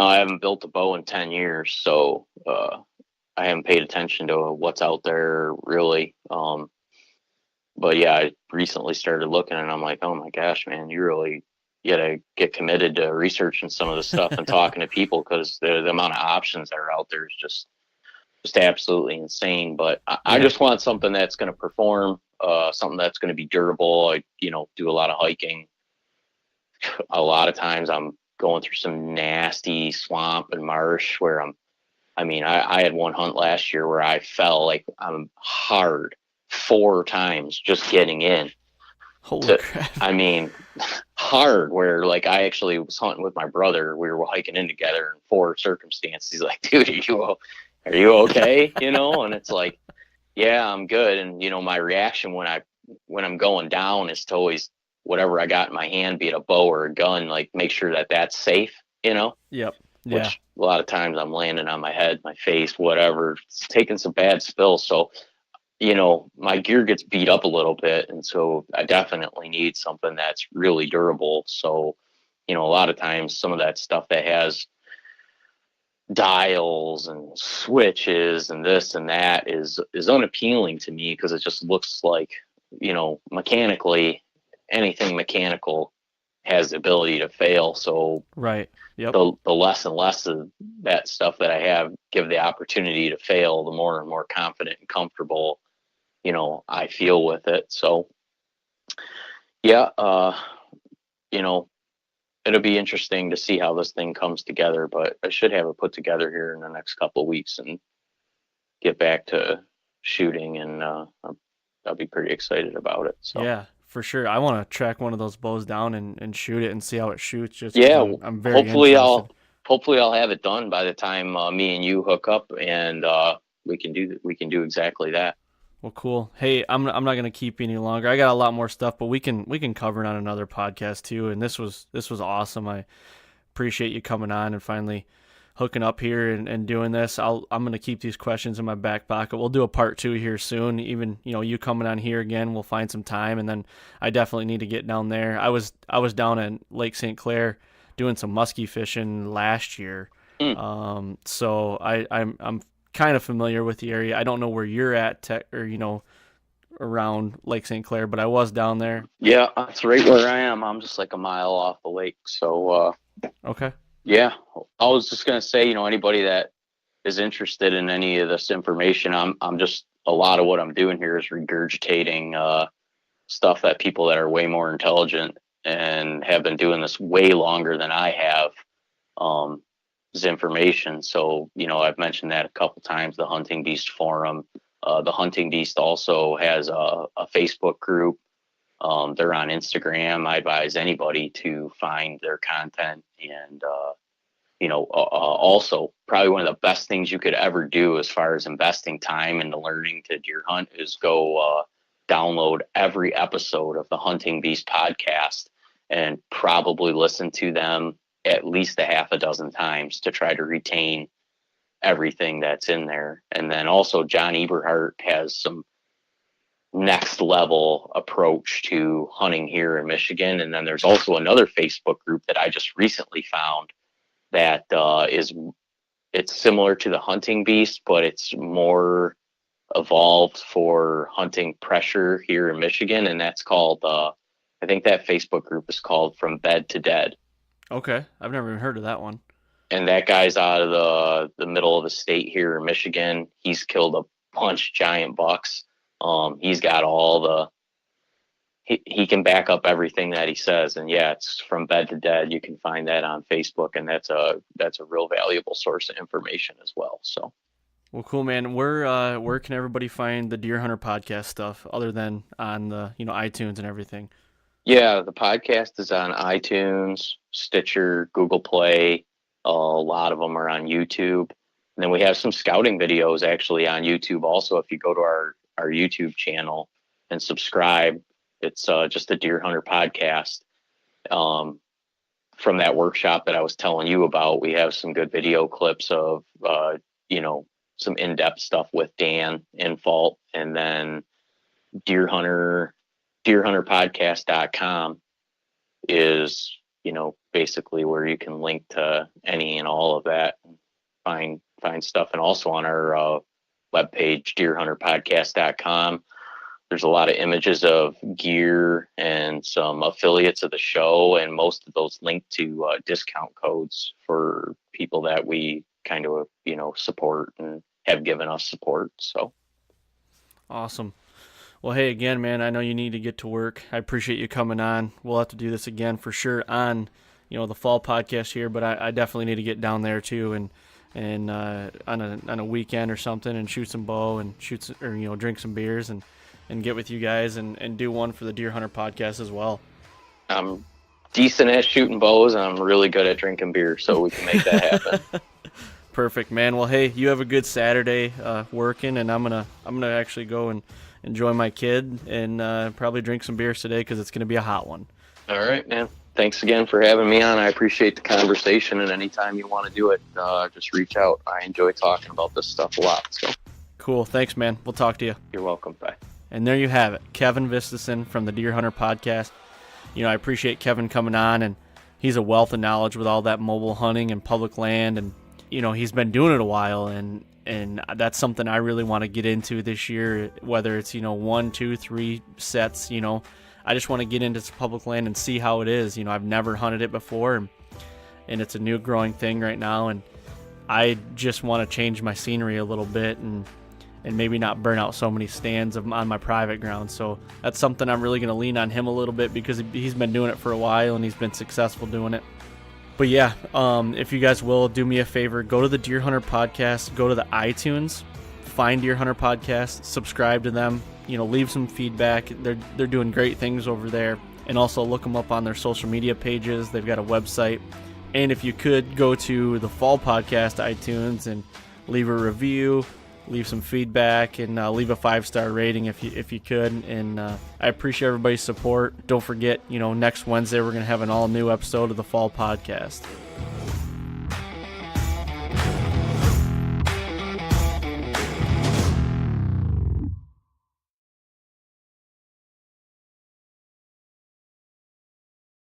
[SPEAKER 3] I haven't built a bow in 10 years, so I haven't paid attention to what's out there really. But yeah, I recently started looking and I'm like, oh my gosh, man, you gotta get committed to researching some of the stuff and talking to people because the amount of options that are out there is just absolutely insane. But I just want something that's going to perform, something that's going to be durable. I do a lot of hiking. A lot of times I'm going through some nasty swamp and marsh where I had one hunt last year where I fell like I'm hard 4 times just getting in.
[SPEAKER 2] holy crap.
[SPEAKER 3] Hard where like I actually was hunting with my brother. We were hiking in together in 4 circumstances. He's like, dude, are you okay? And it's like, yeah, I'm good. And my reaction when I'm going down is to always whatever I got in my hand, be it a bow or a gun, like make sure that that's safe,
[SPEAKER 2] Yep. Yeah.
[SPEAKER 3] which a lot of times I'm landing on my head, my face, whatever, it's taking some bad spills. So my gear gets beat up a little bit. And so I definitely need something that's really durable. So, a lot of times some of that stuff that has dials and switches and this and that is unappealing to me because it just looks like, mechanically, anything mechanical has the ability to fail. So
[SPEAKER 2] Right. Yep.
[SPEAKER 3] the less and less of that stuff that I have give the opportunity to fail, the more and more confident and comfortable I feel with it. So yeah, it'll be interesting to see how this thing comes together, but I should have it put together here in the next couple of weeks and get back to shooting, and I'll be pretty excited about it. So
[SPEAKER 2] Yeah, for sure. I want to track one of those bows down and shoot it and see how it shoots. Just 'cause
[SPEAKER 3] yeah,
[SPEAKER 2] I'm very
[SPEAKER 3] hopefully
[SPEAKER 2] interested.
[SPEAKER 3] I'll have it done by the time me and you hook up, and we can do exactly that.
[SPEAKER 2] Well, cool. Hey, I'm not gonna keep you any longer. I got a lot more stuff, but we can cover it on another podcast too. And this was awesome. I appreciate you coming on and finally hooking up here and doing this. I'm gonna keep these questions in my back pocket. We'll do a part 2 here soon. Even you coming on here again, we'll find some time, and then I definitely need to get down there. I was down in Lake St. Clair doing some muskie fishing last year. So I'm kind of familiar with the area. I don't know where you're at around Lake St. Clair, but I was down there.
[SPEAKER 3] Yeah, that's right where I am. I'm just like a mile off the lake. So
[SPEAKER 2] Okay.
[SPEAKER 3] yeah, I was just gonna say, anybody that is interested in any of this information, I'm just a lot of what I'm doing here is regurgitating stuff that people that are way more intelligent and have been doing this way longer than I have is information. So I've mentioned that a couple times. The Hunting Beast forum, the Hunting Beast also has a Facebook group. They're on Instagram. I advise anybody to find their content, and also probably one of the best things you could ever do as far as investing time into learning to deer hunt is go download every episode of the Hunting Beast podcast and probably listen to them at least a half a dozen times to try to retain everything that's in there. And then also John Eberhart has some next level approach to hunting here in Michigan. And then there's also another Facebook group that I just recently found that it's similar to the Hunting Beast, but it's more evolved for hunting pressure here in Michigan. And that's called, I think that Facebook group is called From Bed to Dead.
[SPEAKER 2] Okay. I've never even heard of that one.
[SPEAKER 3] And that guy's out of the middle of the state here in Michigan. He's killed a bunch of giant bucks. He's got he can back up everything that he says. And yeah, it's From Bed to Dead. You can find that on Facebook, and that's a real valuable source of information as well. So
[SPEAKER 2] Well, cool, man. Where can everybody find the Deer Hunter podcast stuff other than on the iTunes and everything?
[SPEAKER 3] Yeah, the podcast is on iTunes, Stitcher, Google Play. A lot of them are on YouTube. And then we have some scouting videos actually on YouTube also. If you go to our YouTube channel and subscribe, it's just a Deer Hunter podcast. From that workshop that I was telling you about, we have some good video clips of, some in-depth stuff with Dan in fault, and then deerhunterpodcast.com is, basically where you can link to any and all of that and find stuff. And also on our webpage, deerhunterpodcast.com, there's a lot of images of gear and some affiliates of the show, and most of those link to discount codes for people that we kind of, support and have given us support. So
[SPEAKER 2] awesome. Well, hey, again, man, I know you need to get to work. I appreciate you coming on. We'll have to do this again for sure on, the fall podcast here, but I definitely need to get down there too and on a weekend or something and shoot some bow and drink some beers and get with you guys and do one for the Deer Hunter podcast as well.
[SPEAKER 3] I'm decent at shooting bows, and I'm really good at drinking beer, so we can make that happen.
[SPEAKER 2] Perfect, man. Well, hey, you have a good Saturday working, and I'm gonna actually go and enjoy my kid and probably drink some beers today because it's gonna be a hot one.
[SPEAKER 3] All right, man. Thanks again for having me on. I appreciate the conversation, and anytime you want to do it, just reach out. I enjoy talking about this stuff a lot. So
[SPEAKER 2] cool. Thanks, man. We'll talk to you.
[SPEAKER 3] You're welcome. Bye.
[SPEAKER 2] And there you have it, Kevin Vistisen from the Deer Hunter podcast. I appreciate Kevin coming on, and he's a wealth of knowledge with all that mobile hunting and public land, and he's been doing it a while, and that's something I really want to get into this year, whether it's 1, 2, 3 sets. I just want to get into public land and see how it is. I've never hunted it before, and it's a new growing thing right now, and I just want to change my scenery a little bit and maybe not burn out so many stands on my private ground. So that's something I'm really going to lean on him a little bit because he's been doing it for a while and he's been successful doing it. But yeah, if you guys will do me a favor, go to the Deer Hunter podcast, go to the iTunes, find Deer Hunter podcast, subscribe to them, leave some feedback. They're doing great things over there. And also look them up on their social media pages. They've got a website. And if you could go to the Fall Podcast iTunes and leave a review, leave some feedback, and leave a 5-star rating if you could. And I appreciate everybody's support. Don't forget, next Wednesday we're going to have an all-new episode of the Fall Podcast.